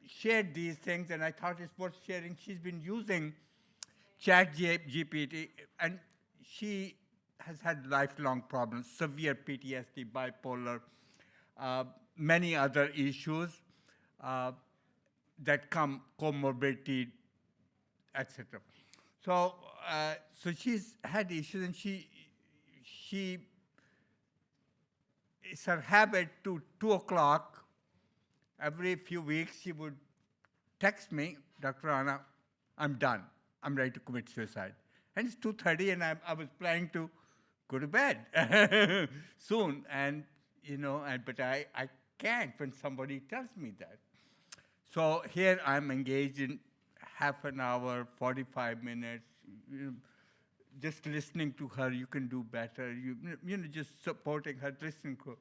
shared these things, and I thought it's worth sharing. She's been using ChatGPT, and she has had lifelong problems, severe PTSD, bipolar, many other issues that come, comorbidity, etc. So she's had issues, and she it's her habit to 2 o'clock every few weeks. She would text me, Dr. Rana, I'm done. I'm ready to commit suicide. And it's 2:30, and I was planning to go to bed soon, and but I can't when somebody tells me that. So here I'm engaged in half an hour, 45 minutes, just listening to her. You can do better. Just supporting her, listening to her.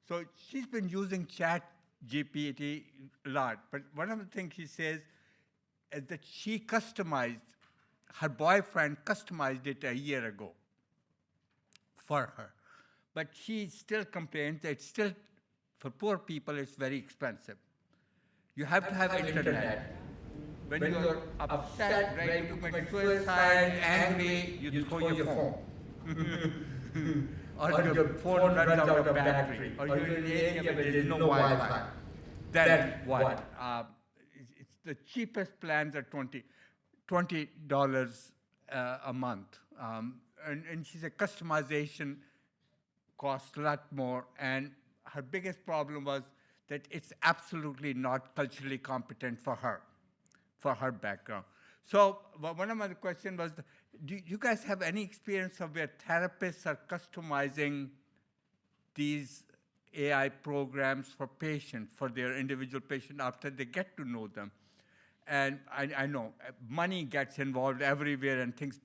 So she's been using ChatGPT a lot, but one of the things she says is that she customized, her boyfriend customized it a year ago for her. But she still complains that still, for poor people, it's very expensive. You have to have internet. When you're upset, ready to commit suicide, angry, you throw your phone. Or your phone runs out of battery. Or you're in an area where there's no Wi-Fi. Then what? It's the cheapest plans are $20 a month. And she said customization costs a lot more. And her biggest problem was that it's absolutely not culturally competent for her background. So one of my questions was, do you guys have any experience of where therapists are customizing these AI programs for patients, for their individual patient after they get to know them? And I know money gets involved everywhere, and things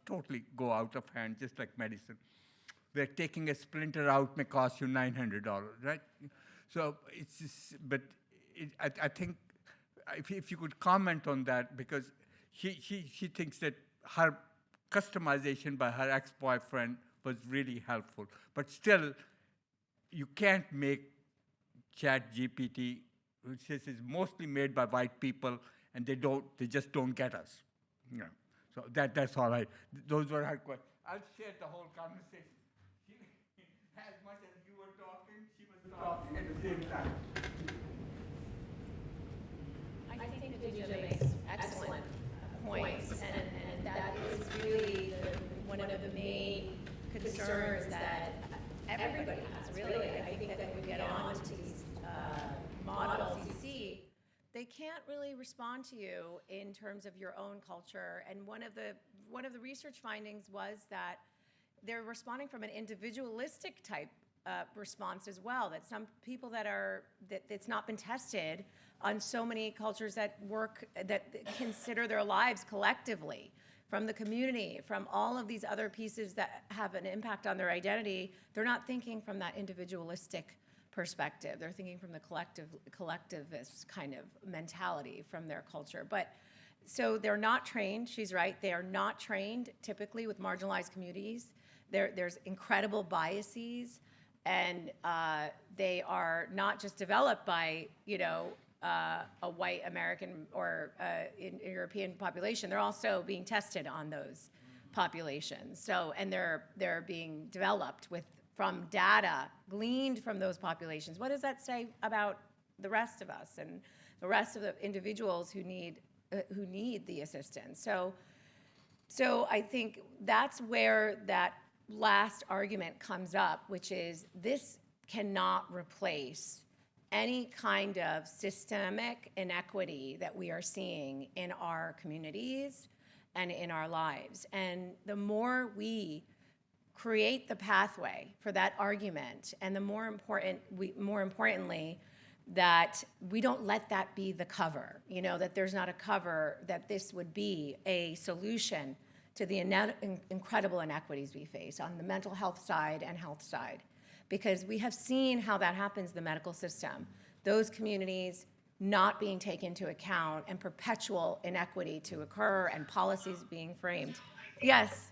totally go out of hand, just like medicine. Where taking a splinter out may cost you $900, right? So it's just, but I think if you could comment on that, because she thinks that her customization by her ex-boyfriend was really helpful. But still, you can't make ChatGPT, which is mostly made by white people, and they just don't get us. Yeah. So that's all right. Those were her questions. I'll share the whole conversation. As much as you were talking, she was talking at the same time. I think Khadija makes excellent points, and that is really one of the main concerns that everybody has, really. I think that when we get on to these models, you see, they can't really respond to you in terms of your own culture. And one of the research findings was that they're responding from an individualistic type response as well, that some people that it's not been tested on so many cultures that consider their lives collectively, from the community, from all of these other pieces that have an impact on their identity. They're not thinking from that individualistic perspective. They're thinking from the collectivist kind of mentality from their culture. But so they're not trained. She's right. They are not trained typically with marginalized communities. There's incredible biases, and they are not just developed by, a white American or in European population. They're also being tested on those populations. So, and they're being developed from data gleaned from those populations. What does that say about the rest of us and the rest of the individuals who need the assistance? So I think that's where that last argument comes up, which is this cannot replace any kind of systemic inequity that we are seeing in our communities and in our lives. And the more we create the pathway for that argument, and the more importantly, that we don't let that be the cover, that there's not a cover, that this would be a solution to the incredible inequities we face on the mental health side and health side. Because we have seen how that happens in the medical system. Those communities not being taken into account and perpetual inequity to occur and policies being framed. Yes.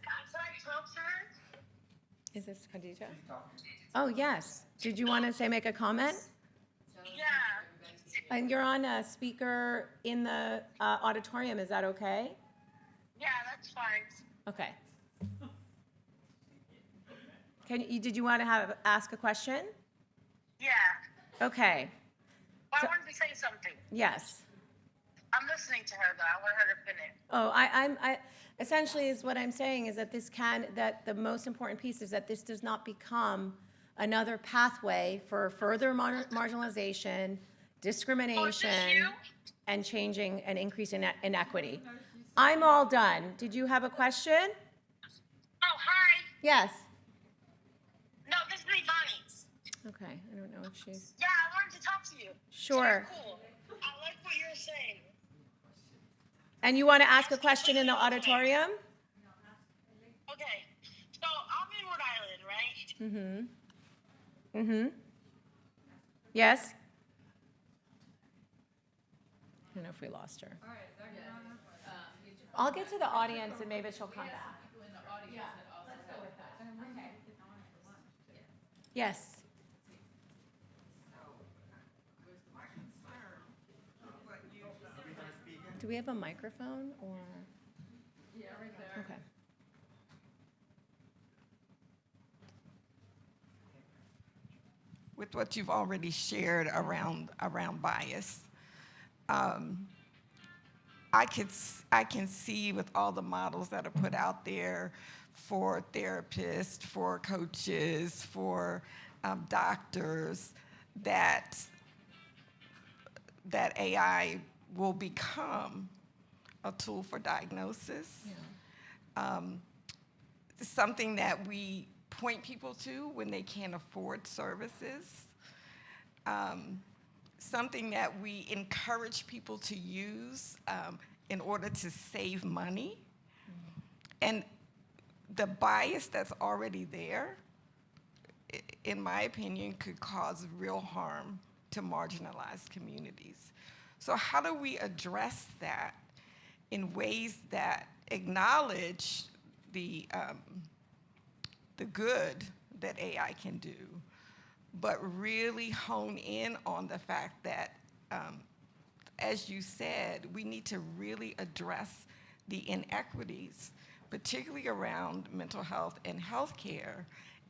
Is this Khadija? Oh, yes. Did you want to make a comment? Yeah. And you're on a speaker in the auditorium. Is that okay? Yeah, that's fine. Okay. Did you want to ask a question? Yeah. Okay. Well, I wanted to say something. Yes. I'm listening to her, though. I want her to finish. Oh, I essentially is what I'm saying is that that the most important piece is that this does not become another pathway for further marginalization, discrimination, and changing and increasing inequity. I'm all done. Did you have a question? Oh, hi. Yes. No, this is Bonnie. Okay, I don't know if she's... Yeah, I wanted to talk to you. Sure. Cool. I like what you're saying. And you want to ask a question in the auditorium? Okay. So I'm in Rhode Island, right? Mm-hmm. Mm-hmm. Yes? I don't know if we lost her. I'll get to the audience and maybe she'll come back. Yeah, let's go with that. Okay. Yes. Do we have a microphone or? Yeah, right there. Okay. With what you've already shared around bias, I can see with all the models that are put out there for therapists, for coaches, for doctors, that AI will become a tool for diagnosis. Yeah. Something that we point people to when they can't afford services. Something that we encourage people to use in order to save money. And the bias that's already there, in my opinion, could cause real harm to marginalized communities. So how do we address that in ways that acknowledge the good that AI can do, but really hone in on the fact that, as you said, we need to really address the inequities, particularly around mental health and healthcare,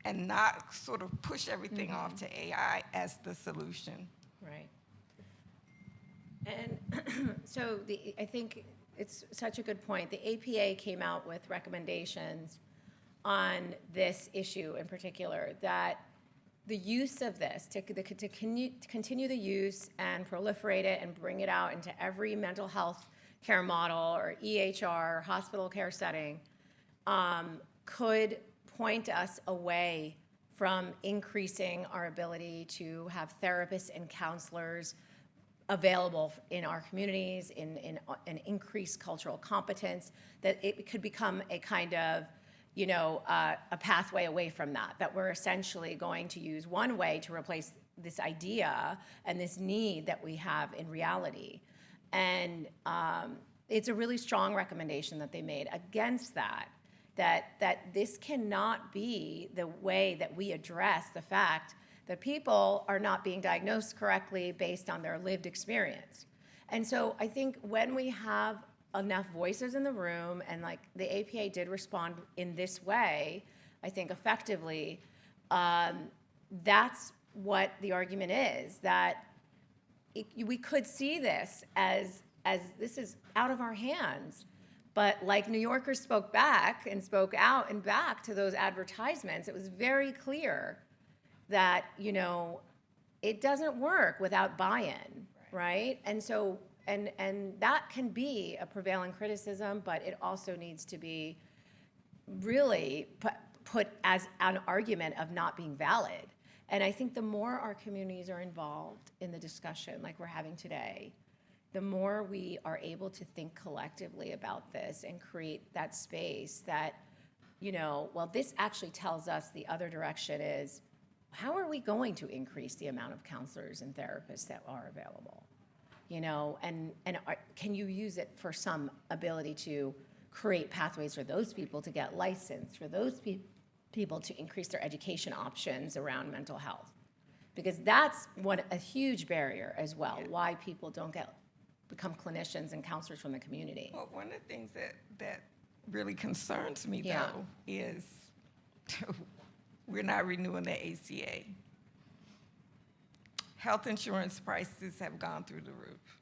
and not sort of push everything off to AI as the solution. Right. And so I think it's such a good point. The APA came out with recommendations on this issue in particular, that the use of this, to continue the use and proliferate it and bring it out into every mental health care model or EHR, hospital care setting, could point us away from increasing our ability to have therapists and counselors available in our communities, in an increased cultural competence, that it could become a kind of, a pathway away from that we're essentially going to use one way to replace this idea and this need that we have in reality. And it's a really strong recommendation that they made against that this cannot be the way that we address the fact that people are not being diagnosed correctly based on their lived experience. And so I think when we have enough voices in the room, and like the APA did respond in this way, I think effectively, that's what the argument is, that we could see this as this is out of our hands. But like New Yorkers spoke back and spoke out and back to those advertisements, it was very clear that, it doesn't work without buy-in, right? And so, and that can be a prevailing criticism, but it also needs to be really put as an argument of not being valid. And I think the more our communities are involved in the discussion like we're having today, the more we are able to think collectively about this and create that space that, well, this actually tells us the other direction is, how are we going to increase the amount of counselors and therapists that are available? Can you use it for some ability to create pathways for those people to get licensed, for those people to increase their education options around mental health? Because that's a huge barrier as well, why people don't become clinicians and counselors from the community. Well, one of the things that really concerns me, though, is we're not renewing the ACA. Health insurance prices have gone through the roof.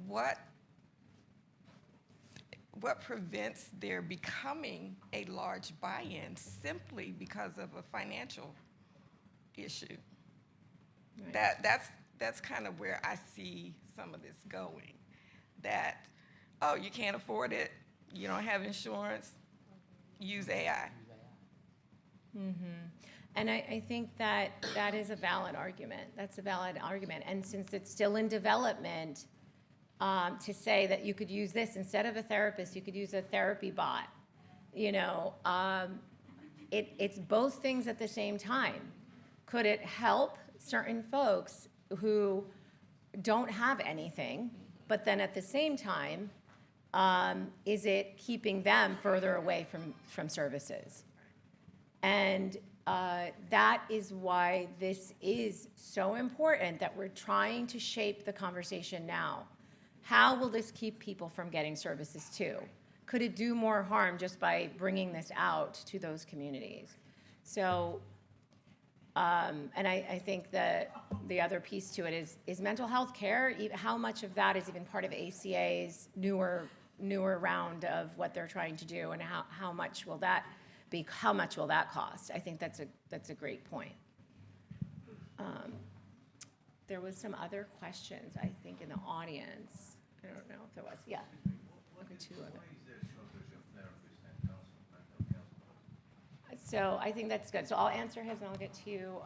What prevents there becoming a large buy-in simply because of a financial issue? Right. That's kind of where I see some of this going. That, oh, you can't afford it, you don't have insurance, use AI. Mm-hmm. And I think that is a valid argument. That's a valid argument. And since it's still in development, to say that you could use this instead of a therapist, you could use a therapy bot. It's both things at the same time. Could it help certain folks who don't have anything, but then at the same time, is it keeping them further away from services? And that is why this is so important, that we're trying to shape the conversation now. How will this keep people from getting services too? Could it do more harm just by bringing this out to those communities? So, and I think that the other piece to it is mental health care. How much of that is even part of ACA's newer round of what they're trying to do, and how much will that be? How much will that cost? I think that's a great point. There was some other questions, I think, in the audience. I don't know if there was. Yeah. Two other. So I think that's good. So I'll answer his and I'll get to you.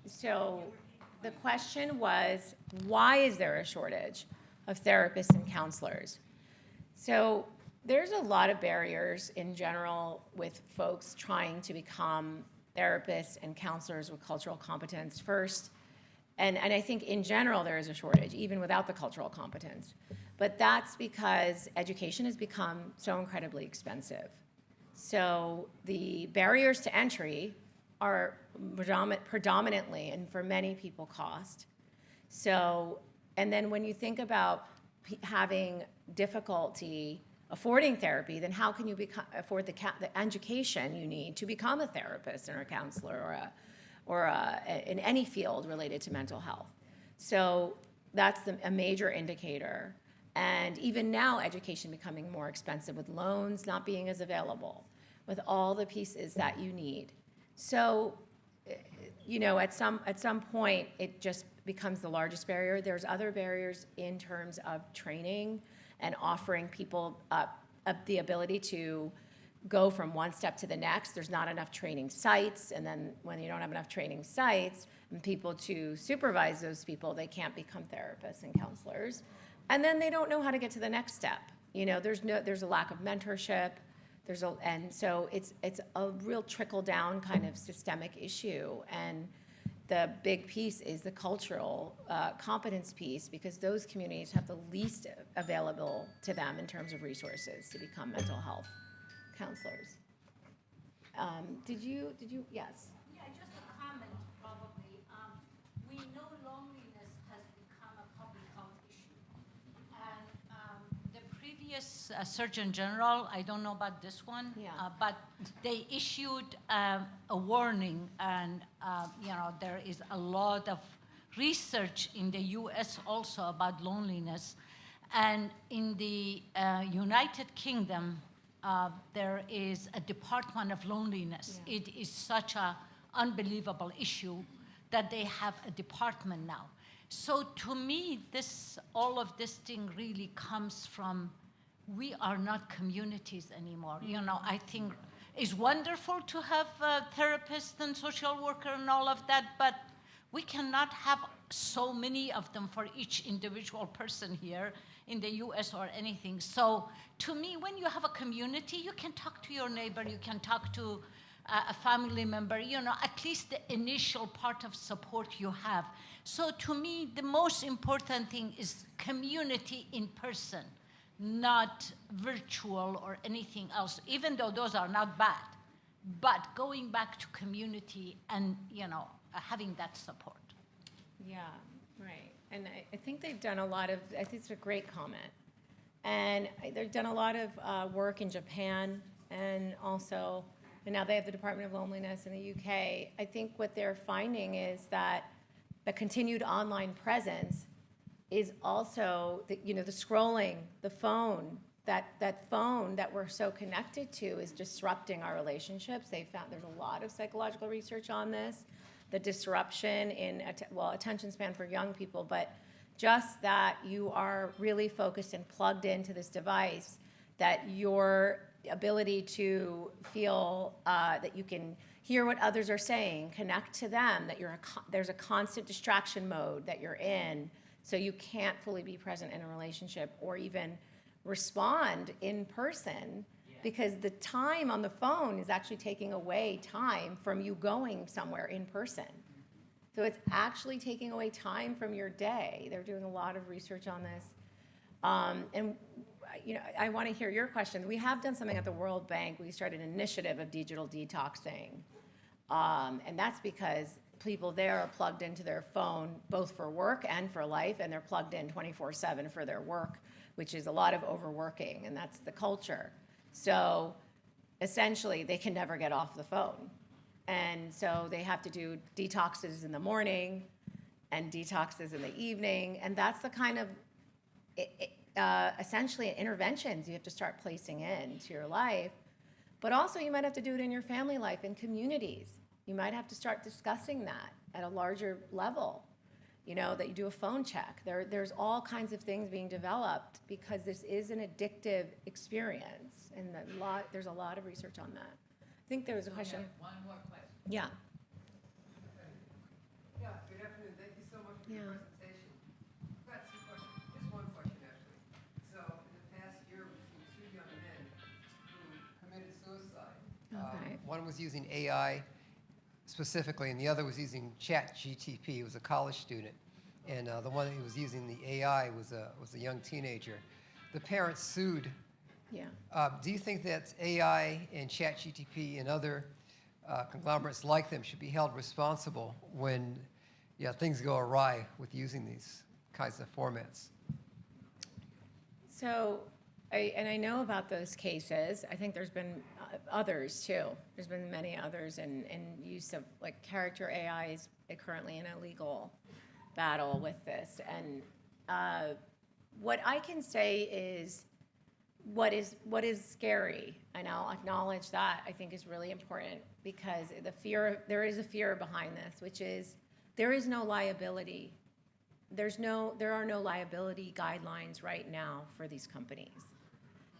So the question was, why is there a shortage of therapists and counselors? So there's a lot of barriers in general with folks trying to become therapists and counselors with cultural competence first. And I think in general there is a shortage, even without the cultural competence. But that's because education has become so incredibly expensive. So the barriers to entry are predominantly, and for many people, cost. So, and then when you think about having difficulty affording therapy, then how can you afford the education you need to become a therapist or a counselor or in any field related to mental health? So that's a major indicator. And even now, education becoming more expensive with loans not being as available, with all the pieces that you need. So, at some point, it just becomes the largest barrier. There's other barriers in terms of training and offering people the ability to go from one step to the next. There's not enough training sites, and then when you don't have enough training sites, and people to supervise those people. They can't become therapists and counselors. And then they don't know how to get to the next step. There's a lack of mentorship. And so it's a real trickle down kind of systemic issue. And the big piece is the cultural competence piece, because those communities have the least available to them in terms of resources to become mental health counselors. Did you, yes? Yeah, just a comment, probably. We know loneliness has become a public health issue. And the previous Surgeon General, I don't know about this one, but they issued a warning, and there is a lot of research in the U.S. also about loneliness. And in the United Kingdom, there is a Department of Loneliness. Yeah. It is such an unbelievable issue that they have a department now. So to me, all of this thing really comes from, we are not communities anymore. I think it's wonderful to have therapists and social worker and all of that, but we cannot have so many of them for each individual person here in the US or anything. So to me, when you have a community, you can talk to your neighbor, you can talk to a family member, at least the initial part of support you have. So to me, the most important thing is community in person, not virtual or anything else, even though those are not bad. But going back to community and, having that support. Yeah, right. And I think they've done a lot of, I think it's a great comment. And they've done a lot of work in Japan, and also, and now they have the Department of Loneliness in the UK. I think what they're finding is that the continued online presence is also, the scrolling, the phone, that phone that we're so connected to is disrupting our relationships. They found there's a lot of psychological research on this, the disruption in, attention span for young people, but just that you are really focused and plugged into this device, that your ability to feel that you can hear what others are saying, connect to them, that there's a constant distraction mode that you're in, so you can't fully be present in a relationship or even respond in person, because the time on the phone is actually taking away time from you going somewhere in person. So it's actually taking away time from your day. They're doing a lot of research on this. And I want to hear your question. We have done something at the World Bank. We started an initiative of digital detoxing. And that's because people there are plugged into their phone, both for work and for life, and they're plugged in 24/7 for their work, which is a lot of overworking, and that's the culture. So essentially, they can never get off the phone. And so they have to do detoxes in the morning and detoxes in the evening. And that's the kind of, essentially, interventions you have to start placing into your life. But also, you might have to do it in your family life, in communities. You might have to start discussing that at a larger level, that you do a phone check. There's all kinds of things being developed because this is an addictive experience. And there's a lot of research on that. I think there was a question. One more question. Yeah. Yeah, good afternoon. Thank you so much for your presentation. I've got two questions. Just one question, actually. So, in the past year, we've seen two young men who committed suicide. Okay. One was using AI specifically, and the other was using ChatGPT. He was a college student. And the one who was using the AI was a young teenager. The parents sued. Yeah. Do you think that AI and ChatGPT and other conglomerates like them should be held responsible when things go awry with using these kinds of formats? So, I know about those cases. I think there's been others too. There's been many others, and use of character AI is currently in a legal battle with this. And what I can say is, what is scary, and I'll acknowledge that, I think is really important, because there is a fear behind this, which is there is no liability. There are no liability guidelines right now for these companies.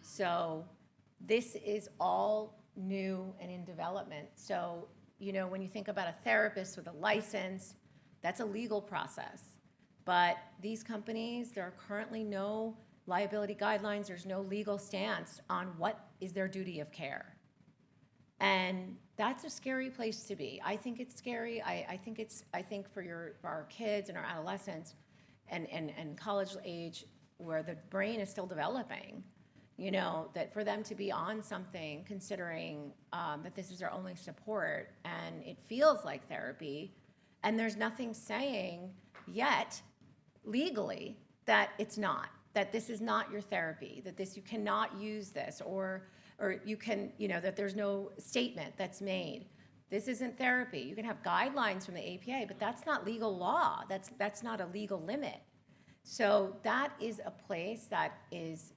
So this is all new and in development. So, when you think about a therapist with a license, That's a legal process. But these companies, there are currently no liability guidelines, there's no legal stance on what is their duty of care. And that's a scary place to be. I think it's scary. I think for our kids and our adolescents and college age where the brain is still developing, you know, that for them to be on something, considering that this is their only support and it feels like therapy, and there's nothing saying yet legally that it's not, that this is not your therapy, that this, you cannot use this, or you can, you know, that there's no statement that's made. This isn't therapy. You can have guidelines from the APA, but that's not legal law. That's not a legal limit. So that is a place that is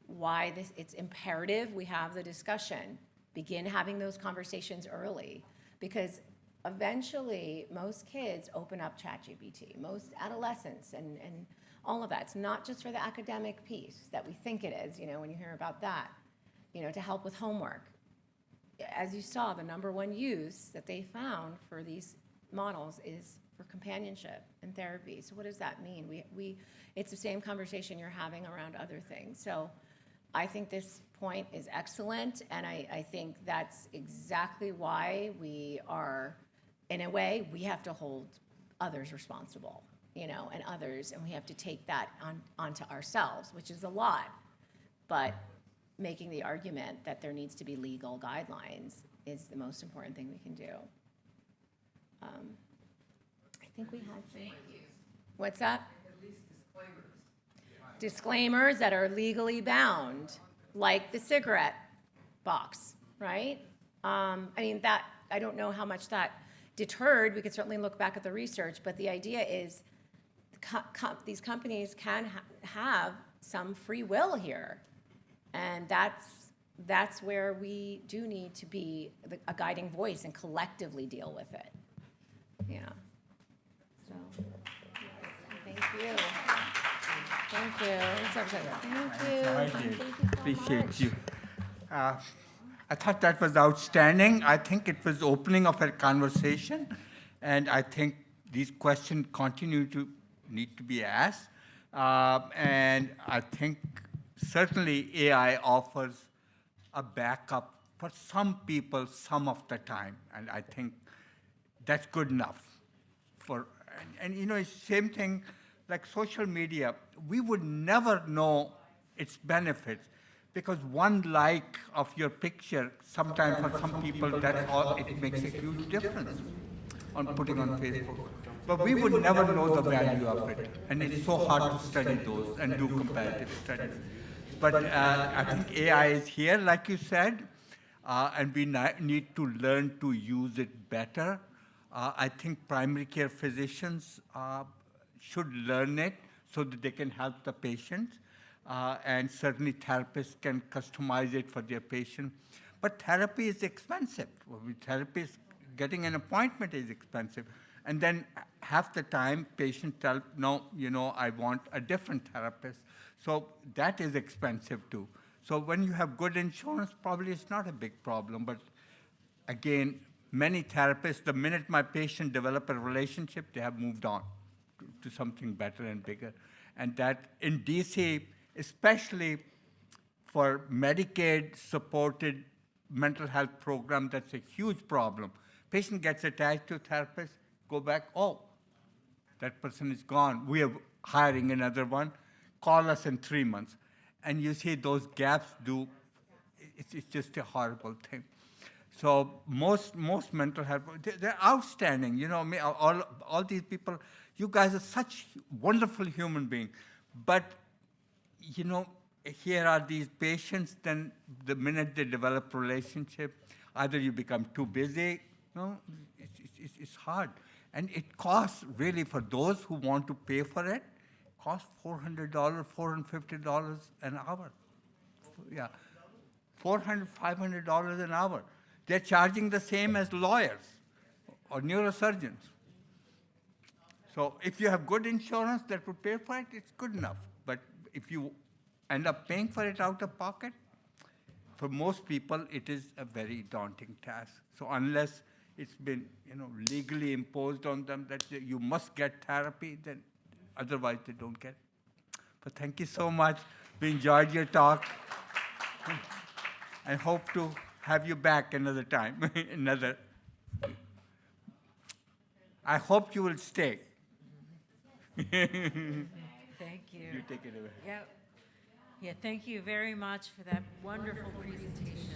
why it's imperative we have the discussion, begin having those conversations early, because eventually most kids open up ChatGPT, most adolescents and all of that. It's not just for the academic piece that we think it is, you know, when you hear about that, you know, to help with homework. As you saw, the #1 use that they found for these models is for companionship and therapy. So what does that mean? It's the same conversation you're having around other things. So I think this point is excellent, and I think that's exactly why we are, in a way, we have to hold others responsible, you know, and we have to take that onto ourselves, which is a lot. But making the argument that there needs to be legal guidelines is the most important thing we can do. I think we had some. What's that? At least disclaimers. Disclaimers that are legally bound, like the cigarette box, right? I mean, that, I don't know how much that deterred. We could certainly look back at the research, but the idea is these companies can have some free will here. And that's where we do need to be a guiding voice and collectively deal with it. Yeah. So, thank you. Thank you. Thank you. Appreciate you. I thought that was outstanding. I think it was opening of a conversation, and I think these questions continue to need to be asked. And I think certainly AI offers a backup for some people some of the time, and I think that's good enough. And you know, it's same thing like social media. We would never know its benefits because one like of your picture, sometimes for some people, that's all, it makes a huge difference on putting on Facebook. But we would never know the value of it, and it's so hard to study those and do comparative studies. But I think AI is here, like you said, and we need to learn to use it better. I think primary care physicians should learn it so that they can help the patients, and certainly therapists can customize it for their patient. But therapy is expensive. Therapists, getting an appointment is expensive. And then half the time, patients tell, no, you know, I want a different therapist. So that is expensive too. So when you have good insurance, probably it's not a big problem. But again, many therapists, the minute my patient develop a relationship, they have moved on to something better and bigger. And that in DC, especially for Medicaid-supported mental health program, that's a huge problem. Patient gets attached to a therapist, go back, oh, that person is gone. We are hiring another one. Call us in 3 months. And you see those gaps it's just a horrible thing. So most mental health, they're outstanding. You know, all these people, you guys are such wonderful human beings. But, you know, here are these patients, then the minute they develop a relationship, either you become too busy, no, it's hard. And it costs, really, for those who want to pay for it, costs $400, $450 an hour. Yeah, $400, $500 an hour. They're charging the same as lawyers or neurosurgeons. So if you have good insurance that would pay for it, it's good enough. But if you end up paying for it out of pocket, for most people, it is a very daunting task. So unless it's been, legally imposed on them that you must get therapy, then otherwise they don't get it. But thank you so much. We enjoyed your talk. I hope to have you back another time. I hope you will stay. Thank you. You take it away. Yep. Yeah, thank you very much for that wonderful presentation.